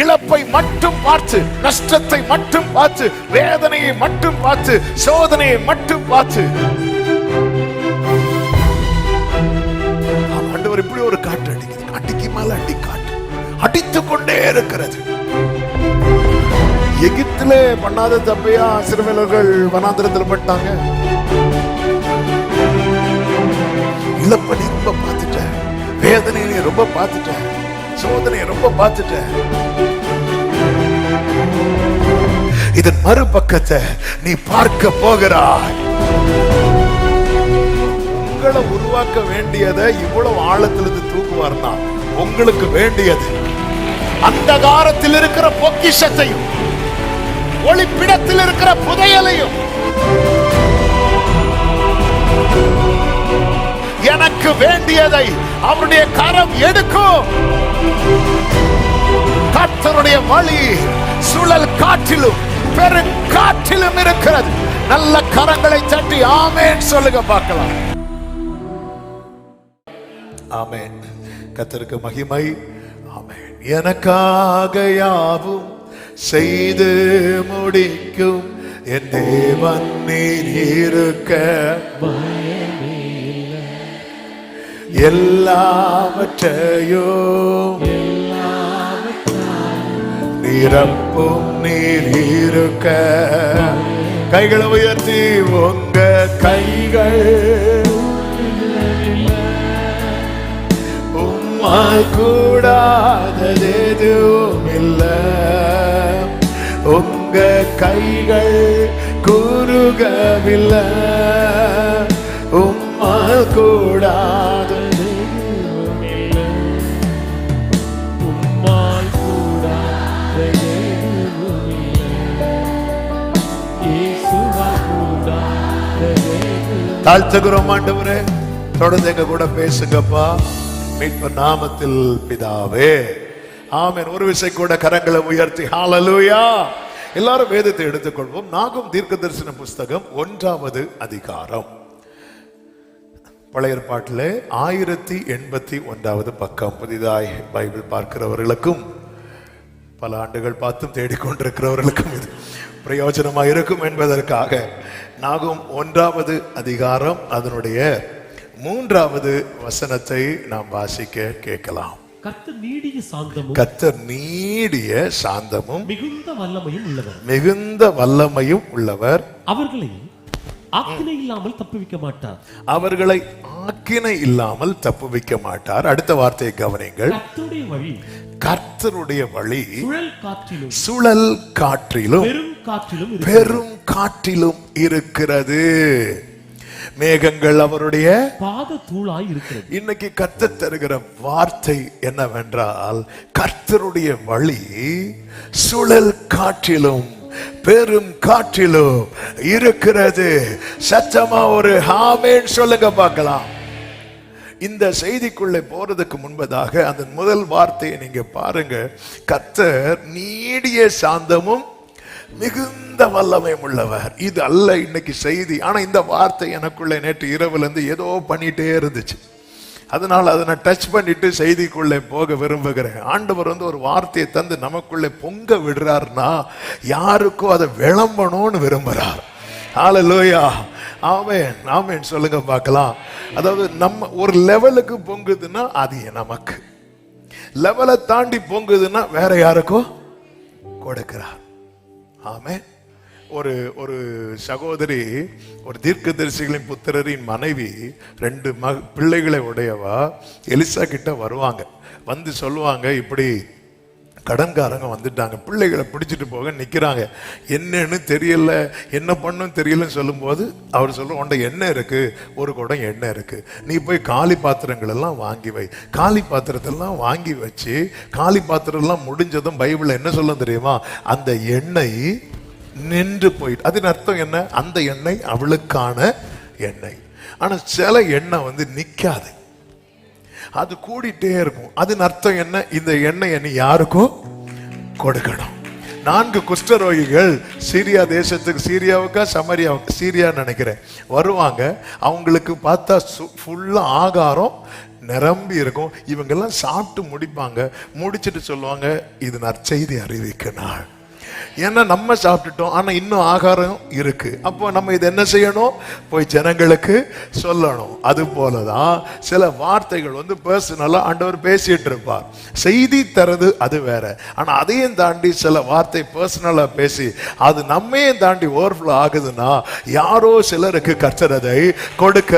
இழப்பை மட்டும் பார்த்து, நஷ்டத்தை மட்டும் பார்த்து, வேதனையை மட்டும் பார்த்து, சோதனையை மட்டும் பார்த்து ஆண்டவர் இப்படி ஒரு காற்று அடிக்குது. அடிக்கு மேல அடி காற்று அடித்துக் கொண்டே இருக்கிறது. எகிப்திலே பண்ணாத தப்பையா இஸ்ரவேலர்கள் வனாந்திரத்தில் பட்டாங்க? இழப்பை நீ ரொம்ப பார்த்துட்ட, வேதனையை நீ ரொம்ப பார்த்துட்ட, சோதனையை ரொம்ப பார்த்துட்ட. இதன் மறுபக்கத்தை நீ பார்க்க போகிறாய். உங்களை உருவாக்க வேண்டியதை இவ்வளவு ஆழத்திலிருந்து தூக்குவார்னா உங்களுக்கு வேண்டியது அந்தகாரத்தில் இருக்கிற பொக்கிஷத்தையும் ஒளிப்பிடத்தில் இருக்கிற புதையலையும் எனக்கு வேண்டியதை அவருடைய கரம் எடுக்கும். கர்த்தருடைய வழி சுழல் காற்றிலும் பெருங்காற்றிலும் இருக்கிறது. நல்ல கரங்களை தட்டி ஆமென் சொல்லுங்க பார்க்கலாம். ஆமென். கர்த்தருக்கு மகிமை. ஆமென். எனக்காக யாவும் செய்து முடிக்கும் என் தேவன் நீர் இருக்க எல்லாவற்றையும் நிரப்பும் நீர் இருக்க. கைகளை உயர்த்தி உங்க கைகள் உம்மால் கூடாதது எதுவும் இல்லை. உங்க கைகள் குறுகவில்லை. உம்மால் கூடாதது தாழ்த்துகிறோம். ஆண்டவரே தொடர்ந்து எங்க கூட பேசுங்கப்பா. மீட்பர் நாமத்தில் பிதாவே ஆமென். ஒரு விசை கூட கரங்களை உயர்த்தி ஹல்லேலூயா. எல்லாரும் வேதத்தை எடுத்துக்கொள்வோம். நாகும் தீர்க்கதரிசன புஸ்தகம் 1வது அதிகாரம். பழைய ஏற்பாட்டிலே 1081வது பக்கம். புதிதாய் பைபிள் பார்க்கிறவர்களுக்கும் பல ஆண்டுகள் பார்த்தும் தேடிக்கொண்டிருக்கிறவர்களுக்கும் இது பிரயோஜனமாக இருக்கும் என்பதற்காக நாகும் 1வது அதிகாரம் அதனுடைய 3வது வசனத்தை நாம் வாசிக்க கேட்கலாம். கர்த்தர் நீடிய சாந்தமும், கர்த்தர் நீடிய சாந்தமும் மிகுந்த வல்லமையும் உள்ளவர், மிகுந்த வல்லமையும் உள்ளவர். அவர்களை ஆக்கினை இல்லாமல் தப்புவிக்க மாட்டார். அவர்களை ஆக்கினை இல்லாமல் தப்புவிக்க மாட்டார். அடுத்த வார்த்தையை கவனிங்கள். கர்த்தருடைய வழி, கர்த்தருடைய வழி சுழல் காற்றிலும் சுழல் காற்றிலும் பெரும் காற்றிலும் இருக்கிறது. மேகங்கள் அவருடைய பாத தூளாய் இருக்கிறது. இன்னைக்கு கர்த்தர் தருகிற வார்த்தை என்னவென்றால், கர்த்தருடைய வழி சுழல் காற்றிலும் பெரும் காற்றிலும் இருக்கிறது. சத்தமா ஒரு ஆமென் சொல்லுங்க பார்க்கலாம். இந்த செய்திக்குள்ளே போறதுக்கு முன்பதாக அந்த முதல் வார்த்தையை நீங்க பாருங்க. கர்த்தர் நீடிய சாந்தமும் மிகுந்த வல்லமையும் உள்ளவர். இது அல்ல இன்னைக்கு செய்தி. ஆனா இந்த வார்த்தை எனக்குள்ள நேற்று இரவுல இருந்து ஏதோ பண்ணிட்டே இருந்துச்சு. அதனால அதை நான் டச் பண்ணிட்டு செய்திக்குள்ளே போக விரும்புகிறேன். ஆண்டவர் ஒரு வார்த்தையை தந்து நமக்குள்ளே பொங்க விடுறாருன்னா யாருக்கோ அதை விளம்பணும்னு விரும்புறார். ஹல்லேலூயா. ஆமென் ஆமென் சொல்லுங்க பார்க்கலாம். அதாவது நம்ம ஒரு லெவலுக்கு பொங்குதுன்னா அது நமக்கு, லெவலை தாண்டி பொங்குதுன்னா வேற யாருக்கோ கொடுக்கிறார். ஆமென். ஒரு சகோதரி, ஒரு தீர்க்கதரிசிகளின் புத்திரரின் மனைவி, 2 பிள்ளைகளை உடையவா எலிசா கிட்ட வருவாங்க. வந்து சொல்லுவாங்க, இப்படி கடன்காரங்க வந்துட்டாங்க, பிள்ளைகளை பிடிச்சிட்டு போக நிற்கிறாங்க, என்னன்னு தெரியல, என்ன பண்ணும் தெரியலன்னு சொல்லும்போது அவர் சொல்லுவோம், உன்ட எண்ணெய் இருக்கு, ஒரு குடம் எண்ணெய் இருக்கு, நீ போய் காலி பாத்திரங்கள் எல்லாம் வாங்கி வை. காலி பாத்திரத்தெல்லாம் வாங்கி வச்சு காலி பாத்திரம் எல்லாம் முடிஞ்சதும் பைபிள்ல என்ன சொல்ல தெரியுமா, அந்த எண்ணெய் நின்று போயிட்டு. அதன் அர்த்தம் என்ன? அந்த எண்ணெய் அவளுக்கான எண்ணெய். ஆனா சில எண்ணெய் நிக்காது, அது கூடிட்டே இருக்கும். அதன் அர்த்தம் என்ன? இந்த எண்ணெய் நீ யாருக்கோ கொடுக்கணும். 4 குஷ்டரோகிகள் சீரியா தேசத்துக்கு, சீரியாவுக்கா சமரியாவுக்கு, சீரியா நினைக்கிறேன், வருவாங்க. அவங்களுக்கு பார்த்தா ஃபுல்லா ஆகாரம் நிரம்பி இருக்கும். இவங்க எல்லாம் சாப்பிட்டு முடிப்பாங்க, முடிச்சிட்டு சொல்லுவாங்க, இது நற்செய்தி அறிவிக்க நாள். ஏன்னா நம்ம சாப்பிட்டுட்டோம், ஆனா இன்னும் ஆகாரம் இருக்கு. அப்போ நம்ம இது என்ன செய்யணும்? போய் ஜனங்களுக்கு சொல்லணும். அது போலதான் சில வார்த்தைகள் பர்சனலா ஆண்டவர் பேசிட்டு இருப்பார். செய்தி தரது அது வேற, ஆனா அதையும் தாண்டி சில வார்த்தை பர்சனலா பேசி அது நம்மையும் தாண்டி ஓவர்ஃப்ளோ ஆகுதுன்னா யாரோ சிலருக்கு கர்த்தர் அதை கொடுக்க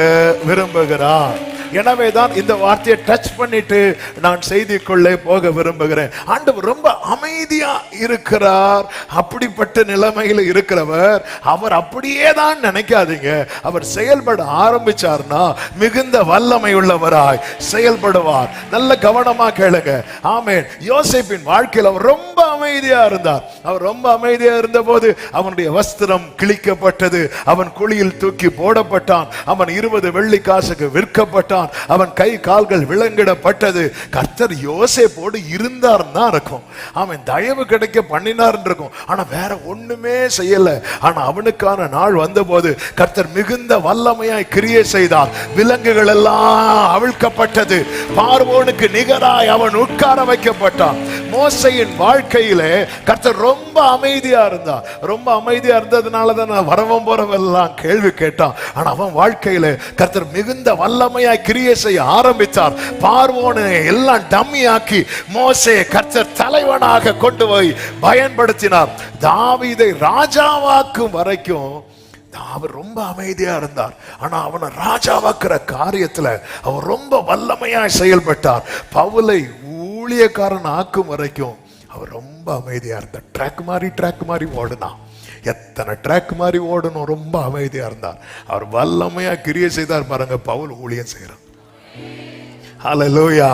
விரும்புகிறார். எனவேதான் இந்த வார்த்தையை டச் பண்ணிட்டு நான் செய்திக்குள்ளே போக விரும்புகிறேன். ஆண்டவர் ரொம்ப அமைதியா இருக்கிறார். அப்படிப்பட்ட நிலைமையில இருக்கிறவர். அவர் அப்படியே தான் நினைக்காதீங்க. அவர் செயல்பட ஆரம்பிச்சார்னா மிகுந்த வல்லமை உள்ளவராய் செயல்படுவார். நல்ல கவனமா கேளுங்க. ஆமென். யோசேப்பின் வாழ்க்கையில் அவர் ரொம்ப அமைதியா இருந்தார். அவர் ரொம்ப அமைதியா இருந்த போது அவனுடைய வஸ்திரம் கிழிக்கப்பட்டது, அவன் குழியில் தூக்கி போடப்பட்டான், அவன் 20 வெள்ளி காசுக்கு விற்கப்பட்டான், அவன் கை கால்கள் விலங்கிடப்பட்டது. கர்த்தர் யோசேப்போடு இருந்தார்னா இருக்கும், அவன் தயவு கிடைக்க பண்ணினார் இருக்கும். ஆனா வேற ஒண்ணுமே செய்யல. ஆனா அவனுக்கான நாள் வந்தபோது கர்த்தர் மிகுந்த வல்லமையாய் கிரியை செய்தார். விலங்குகள் எல்லாம் அவிழ்க்கப்பட்டது. பார்வோனுக்கு நிகராய் அவன் உட்கார வைக்கப்பட்டான். மோசையின் வாழ்க்கையிலே கர்த்தர் ரொம்ப அமைதியா இருந்தார். ரொம்ப அமைதியா இருந்ததுனாலதான் வரவன் போறவெல்லாம் கேள்வி கேட்டான். ஆனா அவன் வாழ்க்கையில கர்த்தர் மிகுந்த வல்லமையாய் கிரியை செய்ய ஆரம்பித்தார். பார்வோனை எல்லாம் டம்மியாக்கி மோசே கர்த்தர் தலைவனாக கொண்டு போய் பயன்படுத்தினார். தாவீதை ராஜாவாக்கும் வரைக்கும் அவர் ரொம்ப அமைதியா இருந்தார். ஆனா அவனை ராஜாவாக்குற காரியத்துல அவர் ரொம்ப வல்லமையா செயல்பட்டார். பவுலை ஊழியக்காரன் ஆக்கும் வரைக்கும் அவர் ரொம்ப அமைதியா இருந்தார். ட்ராக் மாதிரி ஓடுனான். எத்தனை ட்ராக் மாதிரி ஓடணும், ரொம்ப அமைதியா இருந்தார். அவர் வல்லமையா கிரியை செய்தார். பாருங்க, பவுல் ஊழியம் செய்யறார். ஹல்லேலூயா.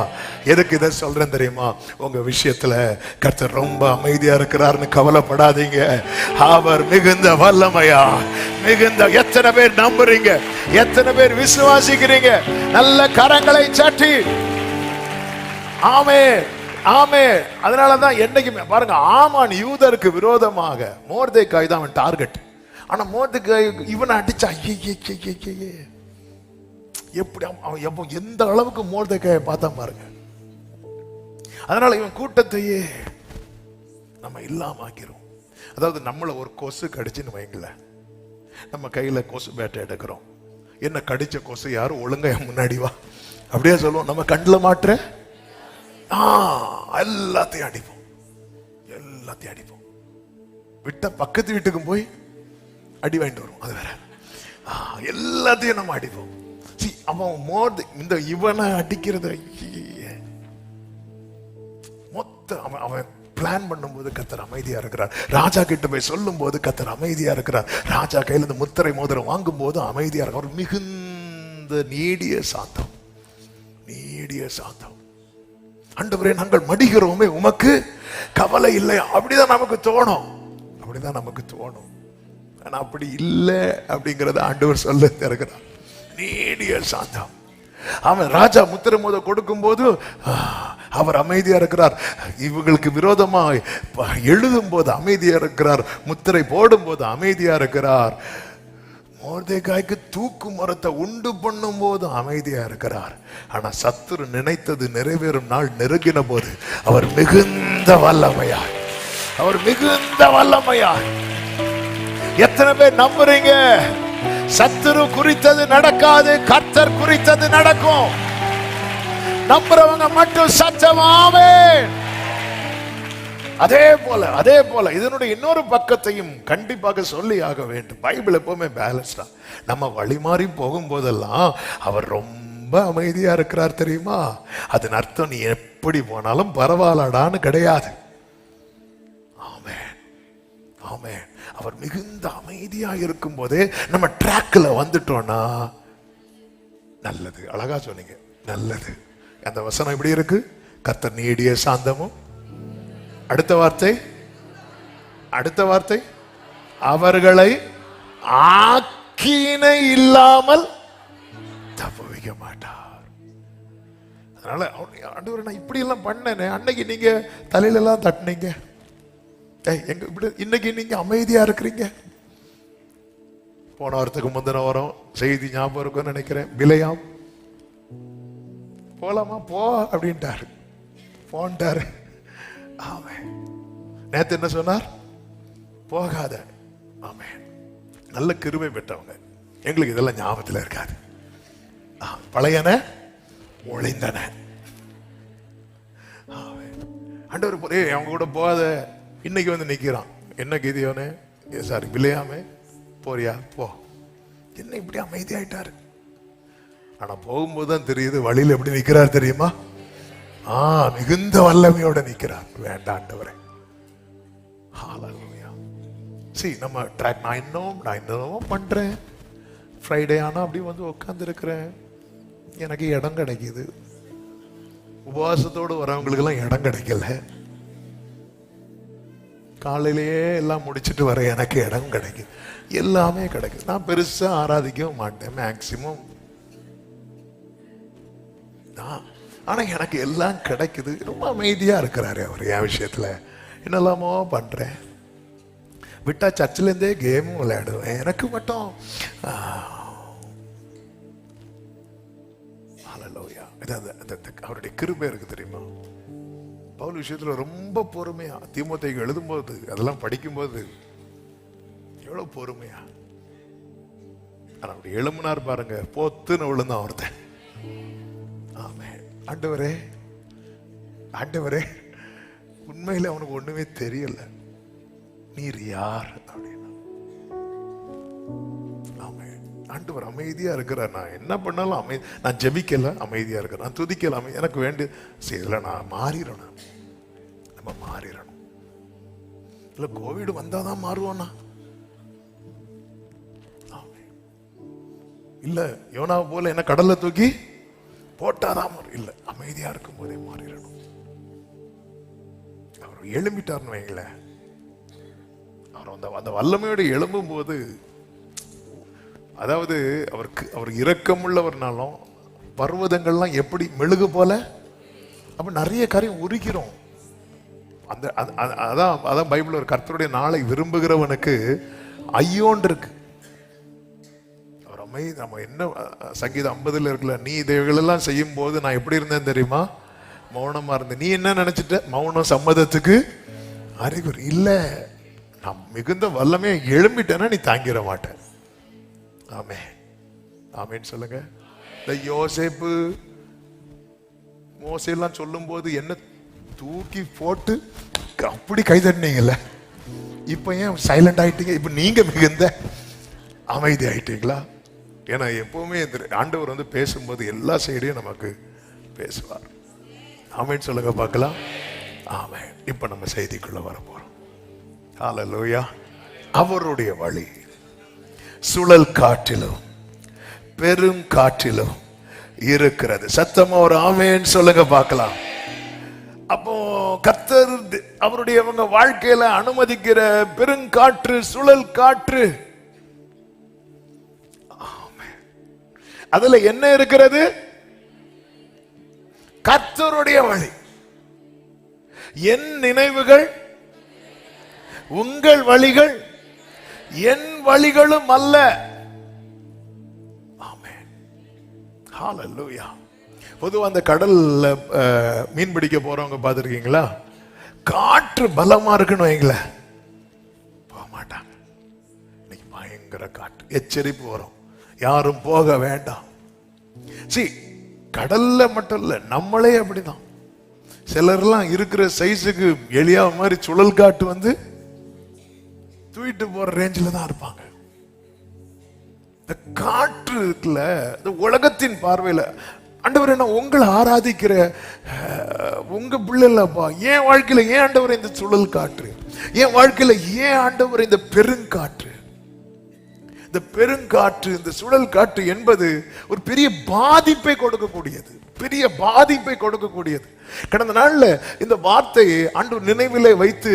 எதுக்கு இதை சொல்றேன் தெரியுமா? உங்க விஷயத்துல கர்த்தர் ரொம்ப அமைதியா இருக்கிறார்னு கவலைப்படாதீங்க. அவர் மிகுந்த வல்லமையா மிகுந்த. எத்தனை பேர் நம்புறீங்க? எத்தனை பேர் விசுவாசிக்கிறீங்க? நல்ல கரங்களை சாட்டி ஆமே ஆமே. அதனாலதான் என்னைக்குமே பாருங்க, ஆமான் யூதருக்கு விரோதமாக மோர்தேக்காய் தான் அவன் டார்கெட். ஆனா மோர்தேக்காய் இவனை அடிச்சா எப்படி அவன் எந்த அளவுக்கு மோர்தேக்காயை பார்த்தா பாருங்க. அதனால இவன் கூட்டத்தையே நம்ம இல்லாம ஆக்கிறோம். அதாவது நம்மள ஒரு கொசு கடிச்சுன்னு வைங்கள, நம்ம கையில கொசு பேட்டை எடுக்கிறோம். என்ன கடிச்ச கொசு யாரும் ஒழுங்கா முன்னாடி வா அப்படியே சொல்லுவோம். நம்ம கண்ணில் மாற்ற எல்லாத்தையும் அடிப்போம். விட்ட பக்கத்து வீட்டுக்கும் போய் அடி வாங்கிட்டு வரும். அது வேற. எல்லாத்தையும் நம்ம அடிப்போம். அவன் இந்த இவனை அடிக்கிறது மொத்த அவன் பிளான் பண்ணும்போது கர்த்தர் அமைதியா இருக்கிறார். ராஜா கிட்ட போய் சொல்லும் போது கர்த்தர் அமைதியா இருக்கிறார். ராஜா கையில இருந்து முத்திரை மோதிரம் வாங்கும் போது அமைதியா இருக்க. அவர் மிகுந்த நீடிய சாந்தம். ஆண்டவரே, நாங்கள் மடிகிறோமே, உமக்கு கவலை இல்லை. அப்படிதான் நமக்கு தோணும். ஆனா அப்படி இல்லை அப்படிங்கறத ஆண்டவர் சொல்ல இருக்கிறார். நீடிய சாந்தம். அவன் ராஜா முத்திரை மோதிரம் கொடுக்கும் போது அவர் அமைதியா இருக்கிறார். இவங்களுக்கு விரோதமா எழுதும் போது அமைதியா இருக்கிறார். முத்திரை போடும் போது அமைதியா இருக்கிறார். மோர்தேக்காய்க்கு தூக்கு மரத்தை உண்டு பண்ணும் போது அமைதியா இருக்கிறார். ஆனா சத்துரு நினைத்தது நிறைவேறும் நாள் நெருங்கின போது அவர் மிகுந்த வல்லமையாய் எத்தனை பேர் நம்புறீங்க? சத்துரு குறித்தது நடக்காது, கர்த்தர் குறித்தது நடக்கும். நம்புறவங்க மட்டும் சத்தமாவே. அதே போல இதனுடைய இன்னொரு பக்கத்தையும் கண்டிப்பாக சொல்லி ஆக வேண்டும். பைபிள் எப்பவுமே பேலன்ஸ்டா. நம்ம வழி மாறி போகும் போதெல்லாம் அவர் ரொம்ப அமைதியா இருக்கிறார் தெரியுமா? அதன் அர்த்தம் நீ எப்படி போனாலும் பரவாயில்லடான்னு கிடையாது. ஆமென். அவர் மிகுந்த அமைதியா இருக்கும் போதே நம்ம ட்ராக்ல வந்துட்டோம்னா நல்லது. அழகா சொன்னீங்க, நல்லது. அந்த வசனம் எப்படி இருக்கு? கர்த்தர் நீடிய சாந்தமும். அடுத்த வார்த்தை அவர்களை ஆக்கினை இல்லாமல் தப்புவிக்க மாட்டார். அதனால ஆண்டவரே, நான் இப்படி எல்லாம் பண்ணேனே, அன்னைக்கு நீங்க தலையில எல்லாம் தட்டினீங்க, இன்னைக்கு நீங்க அமைதியா இருக்கிறீங்க. போன வாரத்துக்கு முந்தின வாரம் செய்தி ஞாபகம் இருக்குன்னு நினைக்கிறேன். போலாமா போ அப்படின்ட்டாரு, போன்ட்டாரு. ஆமென். நேத்து என்ன சொன்னார்? போகாத. ஆமென். நல்ல கிருபை பெற்றவங்க. எங்களுக்கு இதெல்லாம் ஞாபகத்தில் இருக்காது. பழையன ஒளிந்தன. ஆண்டவர் அவங்க கூட போகாத. இன்னைக்கு வந்து நிக்கிறான். என்ன கீதியோனே, சாரி விளையாமே, போறியா போ. என்ன இப்படி அமைதியாயிட்டாரு. ஆனா போகும்போது தான் தெரியுது வழியில் எப்படி நிக்கிறார் தெரியுமா? மிகுந்த வல்லமையோட நிக்கிறார். வேண்டாம் ஆண்டவரே. ஹalleluya. See, நம்ம ட்ராக் நான் இன்னும் பண்றேன். ஃப்ரைடே ஆனா அப்படி வந்து உட்கார்ந்து இருக்கிறேன். எனக்கு இடம் கிடைக்குது. உபவாசத்தோடு வரவங்களுக்கு எல்லாம் இடம் கிடைக்கல. காலையிலேயே எல்லாம் முடிச்சுட்டு வர எனக்கு இடம் கிடைக்குது. எல்லாமே கிடைக்குது. நான் பெருசா ஆராதிக்கவும் மாட்டேன் மேக்சிமம். ஆனா எனக்கு எல்லாம் கிடைக்குது. ரொம்ப அமைதியா இருக்கிறாரு அவர் என் விஷயத்துல. என்னெல்லாமோ பண்றேன். விட்டா சர்ச்சில இருந்தே கேமும் விளையாடுவேன். எனக்கு மட்டும் அவருடைய கிருபை இருக்கு தெரியுமா? பவுல் விஷயத்துல ரொம்ப பொறுமையா, தீமோத்தேயுக்கு எழுதும்போது அதெல்லாம் படிக்கும்போது எவ்வளவு பொறுமையா. ஆனா அப்படி எழும்பினார் பாருங்க, பொத்துன்னு விழுந்தான் ஒருத்தன். ஆமென். ஆண்டவரே ஆண்டவரே, உண்மையில அவனுக்கு ஒண்ணுமே தெரியல. நீர் யார் அப்படின்னா. ஆண்டவர் அமைதியா இருக்கிறார். நான் என்ன பண்ணாலும் நான் ஜெபிக்கல, அமைதியா இருக்கிறேன். நான் துதிக்கல, எனக்கு வேண்டிய செய்யல. நான் மாறிடணும். நம்ம மாறிடணும். இல்ல கோவிட் வந்தாதான் மாறுவோம்னா இல்ல யோனா போல என்ன கடல்ல தூக்கி போட்டாதான் இல்ல, அமைதியா இருக்கும் போதே மாறிடணும். அவர் எழும்பிட்டார்னு வைங்கள, அவர் அந்த வல்லமையோடு எழும்பும் போது, அதாவது அவர் இரக்கமுள்ளவர்னாலும் பர்வதங்கள்லாம் எப்படி மெழுகு போல, அப்ப நிறைய காரியம் உரிக்கிறோம். அதான் பைபிள் ஒரு கர்த்தருடைய நாளை விரும்புகிறவனுக்கு ஐயோன் இருக்கு. அவர் அமைதி. நம்ம என்ன சங்கீதம் 50 இருக்குல்ல, நீ இதைகளெல்லாம் செய்யும் போது நான் எப்படி இருந்தேன் தெரியுமா? மௌனமா இருந்தேன். நீ என்ன நினைச்சிட்ட? மௌனம் சம்மதத்துக்கு அறிகுறி இல்ல. நான் மிகுந்த வல்லமே எழும்பிட்டேன்னா நீ தாங்கிட மாட்டேன். ஆமென். ஆமென் சொல்லுங்க. இந்த யோசேப்பு மோசெல்லாம் சொல்லும் போது என்ன தூக்கி போட்டு அப்படி கைதட்டினீங்கல்ல, இப்ப ஏன் சைலண்ட் ஆயிட்டீங்க? இப்ப நீங்க மிகுந்த அமைதி ஆயிட்டீங்களா? ஏன்னா எப்பவுமே ஆண்டவர் வந்து பேசும்போது எல்லா சைடையும் நமக்கு பேசுவார். ஆமென் சொல்லுங்க பார்க்கலாம். ஆமென். இப்ப நம்ம செய்திக்குள்ள வர போறோம். ஹல்லேலூயா. அவருடைய வழி சுழல் காற்றிலும் பெரும் காற்றிலும் இருக்கிறது. சத்தமா ஒரு ஆமென் சொல்லுங்க பார்க்கலாம். அப்போ கர்த்தர் அவருடைய வாழ்க்கையில அனுமதிக்கிற பெருங்காற்று, சுழல் காற்று, அதுல என்ன இருக்கிறது? கர்த்தருடைய வழி. என் நினைவுகள் உங்கள் வழிகள் என் வழிகளும் அல்ல. ஆமென். ஹல்லேலூயா. பொதுவா அந்த கடல்ல மீன் பிடிக்க போறவங்க பார்த்திருக்கீங்களா? காற்று பலமா இருக்குன்னு வைங்களேன், போக மாட்டாங்க. இன்னைக்கு பயங்கர காற்று, எச்சரிப்பு வரும், யாரும் போக வேண்டாம். கடல்ல மட்டும் இல்ல, நம்மளே அப்படிதான். சிலர்லாம் இருக்கிற சைஸுக்கு எலியா மாதிரி சுழல் காட்டு வந்து தூக்கிட்டு போற ரேஞ்சில தான் இருப்பாங்க. இந்த காற்று இருக்குல்ல, இந்த உலகத்தின் பார்வையில ஆண்டவர் என்ன உங்களை ஆராதிக்கிற உங்க பிள்ளை இல்லப்பா, என் வாழ்க்கையில ஏன் ஆண்டவர் இந்த சுழல் காற்று, என் வாழ்க்கையில ஏன் ஆண்டவர் இந்த பெருங்காற்று, இந்த பெருங்காற்று, இந்த சுழல் காற்று என்பது ஒரு பெரிய பாதிப்பை கொடுக்கக்கூடியது, பெரிய பாதிப்பை கொடுக்கக்கூடியது. கடந்த நாள்ல இந்த வார்த்தையை ஆண்டவர் நினைவிலே வைத்து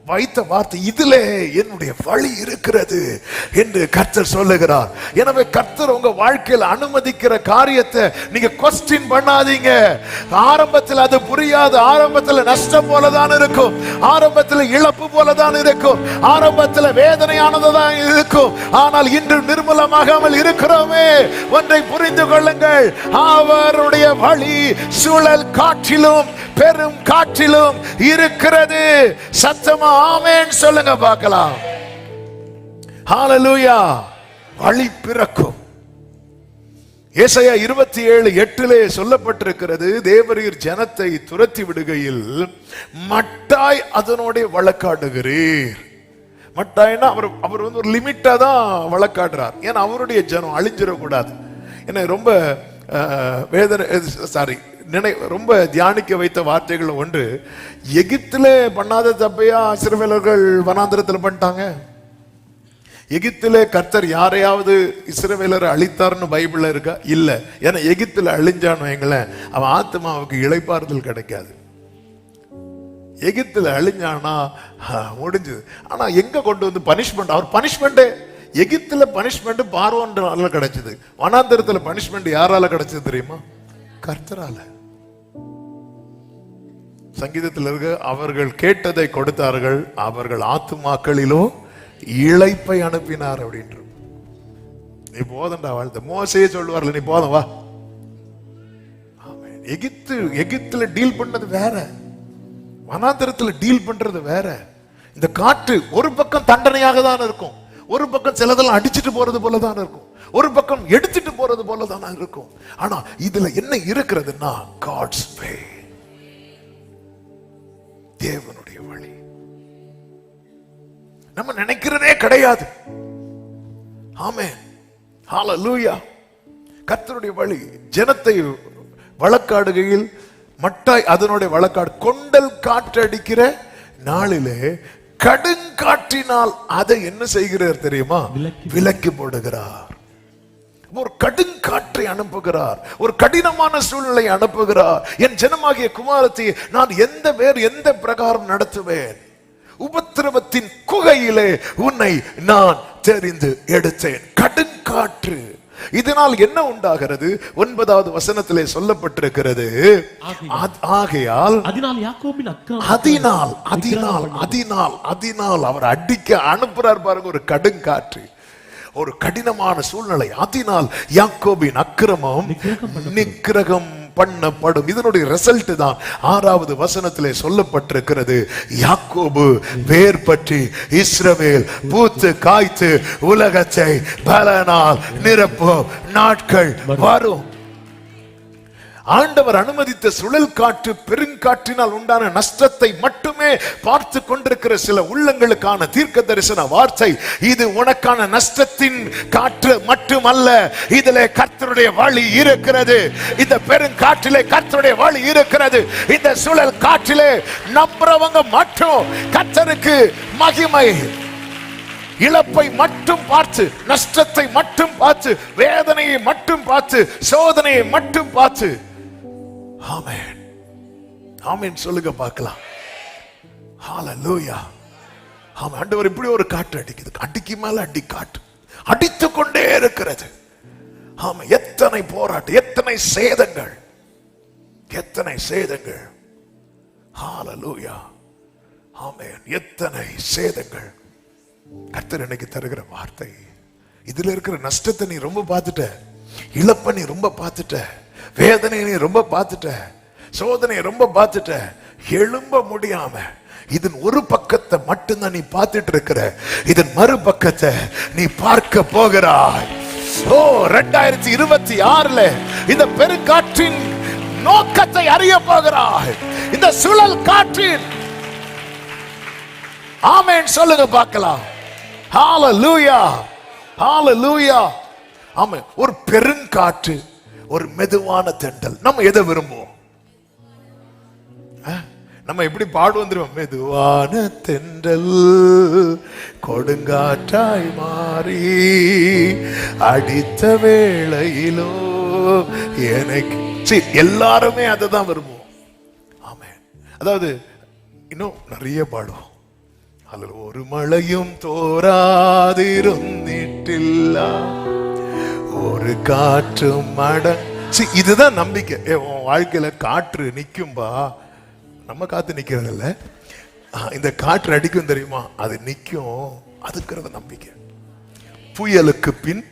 வைத்த வார்த்தை, இதிலே என்னுடைய வழி இருக்கிறது என்று கர்த்தர் சொல்லுகிறார். எனவே கர்த்தர் உங்க வாழ்க்கையில் அனுமதிக்கிற காரியத்தை நீங்க கொஸ்டின் பண்ணாதீங்க. ஆரம்பத்தில் அது புரியாது, ஆரம்பத்தில் நஷ்டம் போலதான் இருக்கும், ஆரம்பத்தில் இழப்பு போலதான் இருக்கும், ஆரம்பத்தில் வேதனையானதான் இருக்கும். ஆனால் இன்று நிர்மூலமாகாமல் இருக்கிறோமே, ஒன்றை புரிந்து கொள்ளுங்கள், அவருடைய வழி சுழல் காற்றிலும் பெரும் காற்றிலும் இருக்கிறது. சத்தமா ஆமென் சொல்லுங்க பார்க்கலாம். ஹalleluya. வழி பிறக்கும். ஏசாயா 27:8 சொல்லப்பட்டிருக்கிறது, தேவரீர் ஜனத்தை துரத்தி விடுகையில் மட்டாய் அதனோட வழக்காடுகிறீர். மட்டாய்னா அவர் ஒரு லிமிட்டா தான் வழக்காடுறார். ஏன்னா அவருடைய ஜனம் அழிஞ்சிடக்கூடாது. ஏன்னா ரொம்ப ரொம்ப தியானிக்க வைத்த வார்த்தைகள் ஒன்று, எகிப்திலே பண்ணாத தப்பையா இஸ்ரவேலர்கள் வனாந்திரத்தில் பண்ணிட்டாங்க? எகிப்திலே கர்த்தர் யாரையாவது இஸ்ரவேலரை அழித்தார்னு பைபிள்ல இருக்கா? இல்ல. ஏன்னா எகிப்தில் அழிஞ்சான்னு வைங்களேன், அவன் ஆத்மாவுக்கு இளைப்பாறுதல் கிடைக்காது. எகிப்தில் அழிஞ்சானா முடிஞ்சது. ஆனா எங்க கொண்டு வந்து பனிஷ்மெண்ட், அவர் பனிஷ்மெண்ட் எகிப்தில பனிஷ்மெண்ட் பார்வோன்றால கிடைச்சது, வனாந்திரத்துல பனிஷ்மெண்ட் யாரால கிடைச்சது தெரியுமா? கர்த்தரால. சங்கீதத்தில் இருக்க, அவர்கள் கேட்டதை கொடுத்தார்கள், அவர்கள் ஆத்துமாக்களிலோ இளைப்பை அனுப்பினார் அப்படின்ற. நீ போதண்டா வாழ்ந்த மோசையே சொல்லுவார்ல, நீ போதும் வா. எகிப்துல டீல் பண்ணது வேற, வனாந்திரத்துல டீல் பண்றது வேற. இந்த காற்று ஒரு பக்கம் தண்டனையாக தான் இருக்கும், ஒரு பக்கம் சிலதெல்லாம் அடிச்சுட்டு போறது போலதான் இருக்கும், ஒரு பக்கம் எடுத்துட்டு போறது போலதான் இருக்கும். ஆனா இதுல என்ன இருக்கிறதுன்னா காட்ஸ் வே, தேவனுடைய வழி. நம்ம நினைக்கிறதே கிடையாது. ஆமென், ஹalleluya. கர்த்தருடைய வழி ஜனத்தை வழக்காடுகையில் மட்டாய் அதனுடைய வழக்காடு, கொண்டல் காற்று அடிக்கிற நாளிலே கடுங்காற்றினால் அதை என்ன செய்கிறார் தெரியுமா? விலக்கி போடுகிறார். ஒரு கடுங்காற்றை அனுப்புகிறார், ஒரு கடினமான சூழ்நிலை அனுப்புகிறார். என் ஜனமாகிய குமாரத்தை நான் எந்த பிரகாரம் நடத்துவேன்? உபத்திரவத்தின் குகையிலே உன்னை நான் தெரிந்து எடுத்தேன். கடுங்காற்று. இதனால் என்ன உண்டாகிறது? 9வது வசனத்திலே சொல்லப்பட்டிருக்கிறது, ஆகையால் அதனால் அவர் அடிக்க அனுப்புறார் பாருங்க, ஒரு கடுங்காற்று, ஒரு கடினமான சூழ்நிலை. அதனால் யாக்கோபின் அக்கிரமம் நிக்கிரகம் பண்ணப்படும். இதனுடைய ரிசல்ட் தான் 6வது வசனத்திலே சொல்லப்பட்டிருக்கிறது, யாக்கோபு வேர் பற்றி இஸ்ரவேல் பூத்து காய்த்து உலகத்தை பலனால் நிரப்பும் நாட்கள் வரும். ஆண்டவர் அனுமதித்த சுழல் காற்று பெருங்காற்றினால் உண்டான நஷ்டத்தை மட்டுமே பார்த்து கொண்டிருக்கிற சில உள்ளங்களுக்கான தீர்க்க தரிசன வார்த்தை, இது உனக்கான நஷ்டத்தின் காற்று மட்டுமல்ல, இதிலே கர்த்தருடைய வழி இருக்கிறது. இந்த பெருங்காற்றிலே கர்த்தருடைய வழி இருக்கிறது. இந்த சுழல் காற்றிலே நம்புறவங்க மட்டும் கர்த்தருக்கு மகிமை. இழப்பை மட்டும் பார்த்து, நஷ்டத்தை மட்டும் பார்த்து, வேதனையை மட்டும் பார்த்து, சோதனையை மட்டும் பார்த்து, ஆமென் ஆமென் சொல்லுங்க பார்க்கலாம். ஹalleluya. ஆமென். ஆண்டவர் இப்படி ஒரு காற்று அடிக்குது, அடிக்கு மேல அடி காற்று அடித்து கொண்டே இருக்கிறது. ஆமென். எத்தனை போராட்டம், எத்தனை சேதங்கள், எத்தனை சேதங்கள். ஹalleluya. ஆமென். எத்தனை சேதங்கள். கர்த்தர் இன்னைக்கு தருகிற வார்த்தை, இதுல இருக்கிற நஷ்டத்தை நீ ரொம்ப பார்த்துட்ட, இழப்பை நீ ரொம்ப பார்த்துட்ட, வேதனை நீ ரொம்ப பார்த்துட்ட, சோதனை ரொம்ப பார்த்துட்ட, எழும்ப முடியாம இதன் ஒரு பக்கத்தை மட்டும்தான் நீ பார்த்துட்டு இருக்கிற, இதன் மறுபக்கத்தை நீ பார்க்க போகிறாய். ஓ 2026 இந்த பெருங்காற்றின் நோக்கத்தை அறிய போகிறாய். இந்த சுழல் காற்றின் ஆமென் சொல்லுங்க பார்க்கலாம். ஹalleluya ஹalleluya. ஆமென். ஒரு பெருங்காற்று, ஒரு மெதுவான தென்றல். நம்ம எதை விரும்புவோம்? நம்ம எப்படி பாடுவோம் தெரியுமா? மெதுவான தென்றல் கொடுங்காற்றாய் மாறி அடித்த வேளையிலோ எனக்கு, எல்லாருமே அதை தான் விரும்புவோம். ஆமென். அதாவது இன்னும் நிறைய பாடுவோம். அதில் ஒரு மழையும் தோராதிருந்திட்டில்ல, ஒரு காற்றும் இதுதான் நம்பிக்கை. உன் வாழ்க்கையில காற்று நிக்கும்பா, நம்ம காத்து நிக்கிறது இல்ல, இந்த காற்று அடிக்கும் தெரியுமா, அது நிக்கும், அதுக்கிறது நம்பிக்கை. புயலுக்கு பின்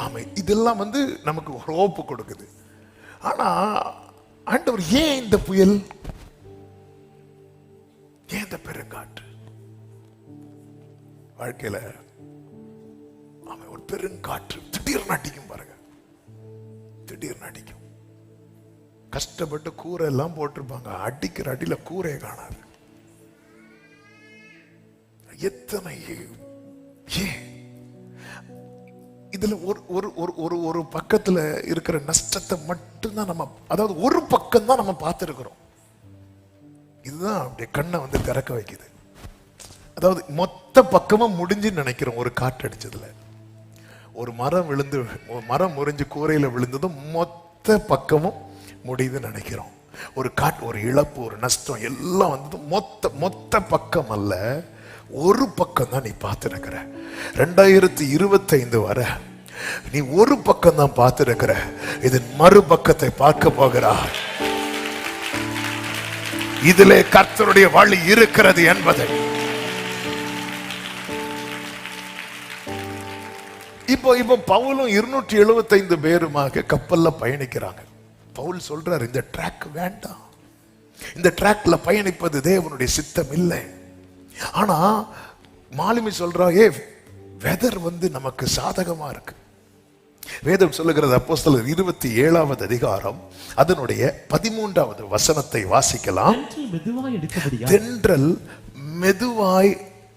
ஆமை, இதெல்லாம் நமக்கு ஹோப்பு கொடுக்குது. ஆனா ஆண்டவர் ஏன் இந்த புயல், ஏன் இந்த பெருங்காற்று வாழ்க்கையில? ஆமை, ஒரு பெருங்காற்று திடீர்னு அடிக்கும் பாருங்க, திடீர்னு அடிக்கும். கஷ்டப்பட்டு கூரை எல்லாம் போட்டிருப்பாங்க, அடிக்கிற அடியில கூரையை காணாது. எத்தனை இதுல ஒரு பக்கத்துல இருக்கிற நஷ்டத்தை மட்டும்தான் நம்ம, அதாவது ஒரு பக்கம் தான் நம்ம பார்த்திருக்கிறோம். இதுதான் அப்படியே கண்ணை திறக்க வைக்குது. அதாவது மொத்த பக்கமும் முடிஞ்சு நினைக்கிறோம். ஒரு காற்று அடிச்சதுல ஒரு மரம் விழுந்து, மரம் முறிஞ்சு கூரையில விழுந்ததும் மொத்த பக்கமும் முடியுதுன்னு நினைக்கிறோம். ஒரு காற்று, ஒரு இழப்பு, ஒரு நஷ்டம் எல்லாம் வந்ததும் மொத்த பக்கம் அல்ல, ஒரு பக்கம் தான் நீ பார்த்திருக்கிற. 2025 வர நீ ஒரு பக்கம் தான் பார்த்திருக்கிற. இதன் மறுபக்கத்தை பார்க்க போகிறார். இதிலே கர்த்தருடைய வழி இருக்கிறது என்பதை. இப்போ பவுலும் 275 பேருமாக கப்பல்ல பயணிக்கிறாங்க. பவுல் சொல்றாரு, இந்த ட்ராக் வேண்டாம், இந்த ட்ராக்ல பயணிப்பது தேவனுடைய சித்தம் இல்லை. ஆனா மாலுமி சொல்றா, வெதர் நமக்கு சாதகமா இருக்கு. வேதம் சொல்லுகிறது, அப்போஸ்தலர் 27வது அதிகாரம் அதனுடைய 13வது வசனத்தை வாசிக்கலாம். தென்றல் மெதுவாய்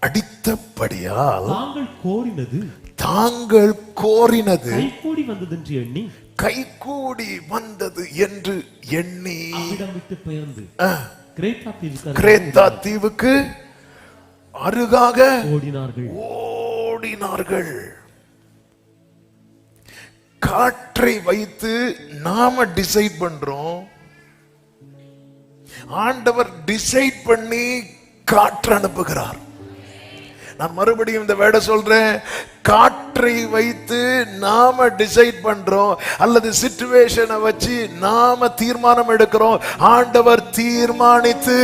அடித்தபடியால் தாங்கள் கோரினது கைகூடி வந்தது என்று எண்ணி கிரேத்தா தீவுக்கு அருகாக ஓடினார்கள். காற்றை வைத்து நாம டிசைட் பண்றோம், ஆண்டவர் டிசைட் பண்ணி காற்று அனுப்புகிறார். நான் மறுபடியும் இந்த வேட சொல்றேன், காற்றை வைத்து நாம டிசைட் பண்றோம், அல்லது சிச்சுவேஷனை வச்சு நாம தீர்மானம் எடுக்கிறோம். ஆண்டவர் தீர்மானித்து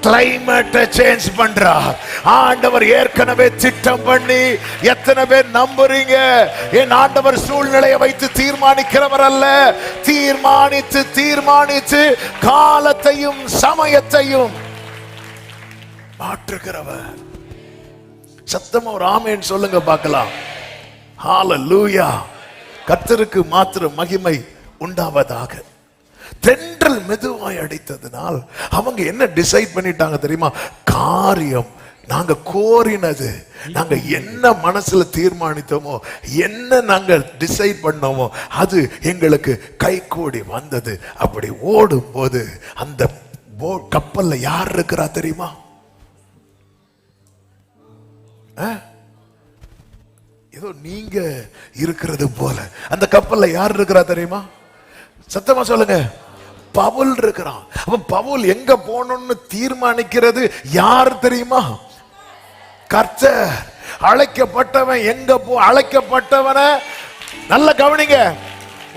கிளைமேட்டை சேஞ்ச் பண்றார். ஆண்டவர் ஏற்கனவே திட்டம் பண்ணி, எத்தனை பேர் நம்புறீங்க? என் ஆண்டவர் சூழ்நிலையை வைத்து தீர்மானிக்கிறவர் அல்ல, தீர்மானித்து காலத்தையும் சமயத்தையும் மாற்றுகிறவர். சத்தமா ஒரு ஆமென் சொல்லுங்க பார்க்கலாம். ஹalleluya. கர்த்தருக்கு மாத்திரம் மகிமை உண்டாவதாக. தென்றல் மெதுவாய் அடித்ததனால் அவங்க என்ன டிசைட் பண்ணிட்டாங்க தெரியுமா? காரியம் நாங்க கோரினது, நாங்க என்ன மனசுல தீர்மானித்தோமோ, என்ன நாங்க டிசைட் பண்ணோமோ, அது எங்களுக்கு கைகூடி வந்தது. அப்படி ஓடும் போது அந்த கப்பல்ல யார் இருக்கிறா தெரியுமா? ஏதோ நீங்க இருக்கிறது போல அந்த கப்பல்ல யார் இருக்கிறா தெரியுமா? சத்தமா சொல்லுங்க. பவுல் இருக்கிறான். அப்ப பவுல் எங்க போகணும்னு தீர்மானிக்கிறது யார் தெரியுமா? கர்த்தர். அழைக்கப்பட்டவன் எங்க அழைக்கப்பட்டவன நல்ல கவனிங்க.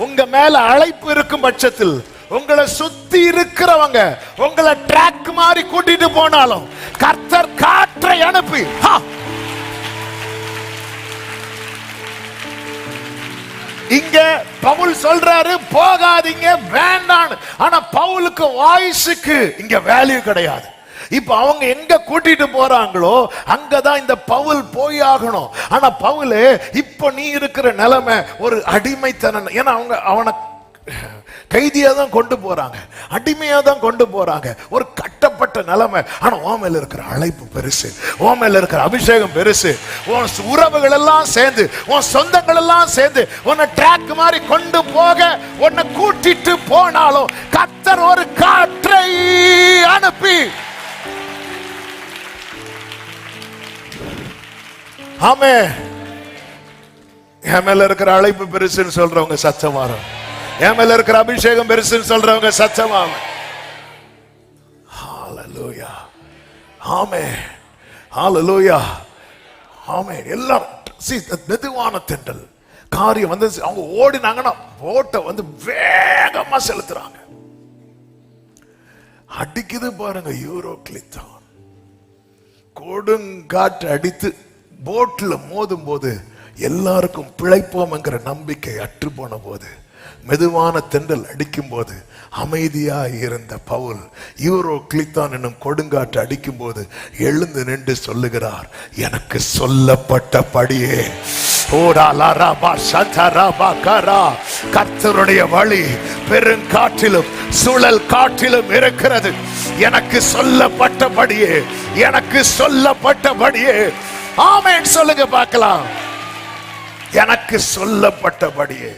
உங்க மேல அழைப்பு இருக்கும் பட்சத்தில், உங்களை சுத்தி இருக்கிறவங்க உங்களை ட்ராக் மாதிரி கூட்டிட்டு போனாலும், கர்த்தர் காற்றை அனுப்பி, இங்க பவுல் சொல்றாரு போகாதீங்க வேண்டாம். ஆனா பவுலுக்கு வாய்ஸுக்கு இங்க வேல்யூ கிடையாது. இப்ப அவங்க எங்க கூட்டிட்டு போறாங்களோ அங்கதான் இந்த பவுல் போய் ஆகணும். ஆனா பவுல் இப்ப நீ இருக்கிற நிலைமை ஒரு அடிமைத்தனம். ஏன்னா அவங்க அவனை கைதியா தான் கொண்டு போறாங்க, அடிமையா தான் கொண்டு போறாங்க, ஒரு கட்டப்பட்ட நிலைமை. ஆனா உன் மேல இருக்கிற அழைப்பு பெருசு, உன் மேல இருக்கிற அபிஷேகம் பெருசு. உன் உறவுகள் எல்லாம் சேர்ந்து, உன் சொந்தங்கள் எல்லாம் சேர்ந்து உன்னை ட்ராக் மாதிரி கொண்டு போக, உன்னை கூட்டிட்டு போனாலும் கர்த்தர் ஒரு காற்றை அனுப்பி, ஆமே, என் மேல இருக்கிற அழைப்பு பெருசுன்னு சொல்றவங்க சத்தமாறும், என் மேல இருக்கிற அபிஷேகம் பெருசுன்னு சொல்றவங்க சத்தமா. ஹalleluya. ஆமென். ஹalleluya. ஆமென். எல்லாம் மெதுவான தென்றல் காரியம் வந்து அவங்க ஓடினாங்கன்னா போட்டை வந்து வேகமா செலுத்துறாங்க. அடிக்குது பாருங்க யூரோக்ளித்தான். கொடுங்காற்று அடித்து போட்ல மோதும் போது எல்லாருக்கும் பிழைப்போம் என்கிற நம்பிக்கை அற்று போன போது, மெதுவான தென்றல் அடிக்கும் போது அமைதியாய் இருந்த பவுல் யூரோக்ளித்தான் என்னும் கொடுங்காற்று அடிக்கும் போது எழுந்து நின்று சொல்லுகிறார், எனக்கு சொல்லப்பட்டபடியே கர்த்தருடைய வழி பெருங்காற்றிலும் சுழல் காற்றிலும் இருக்கிறது. எனக்கு சொல்லப்பட்டபடியே, எனக்கு சொல்லப்பட்டபடியே. ஆமென் சொல்லுங்க பார்க்கலாம். எனக்கு சொல்லப்பட்டபடியே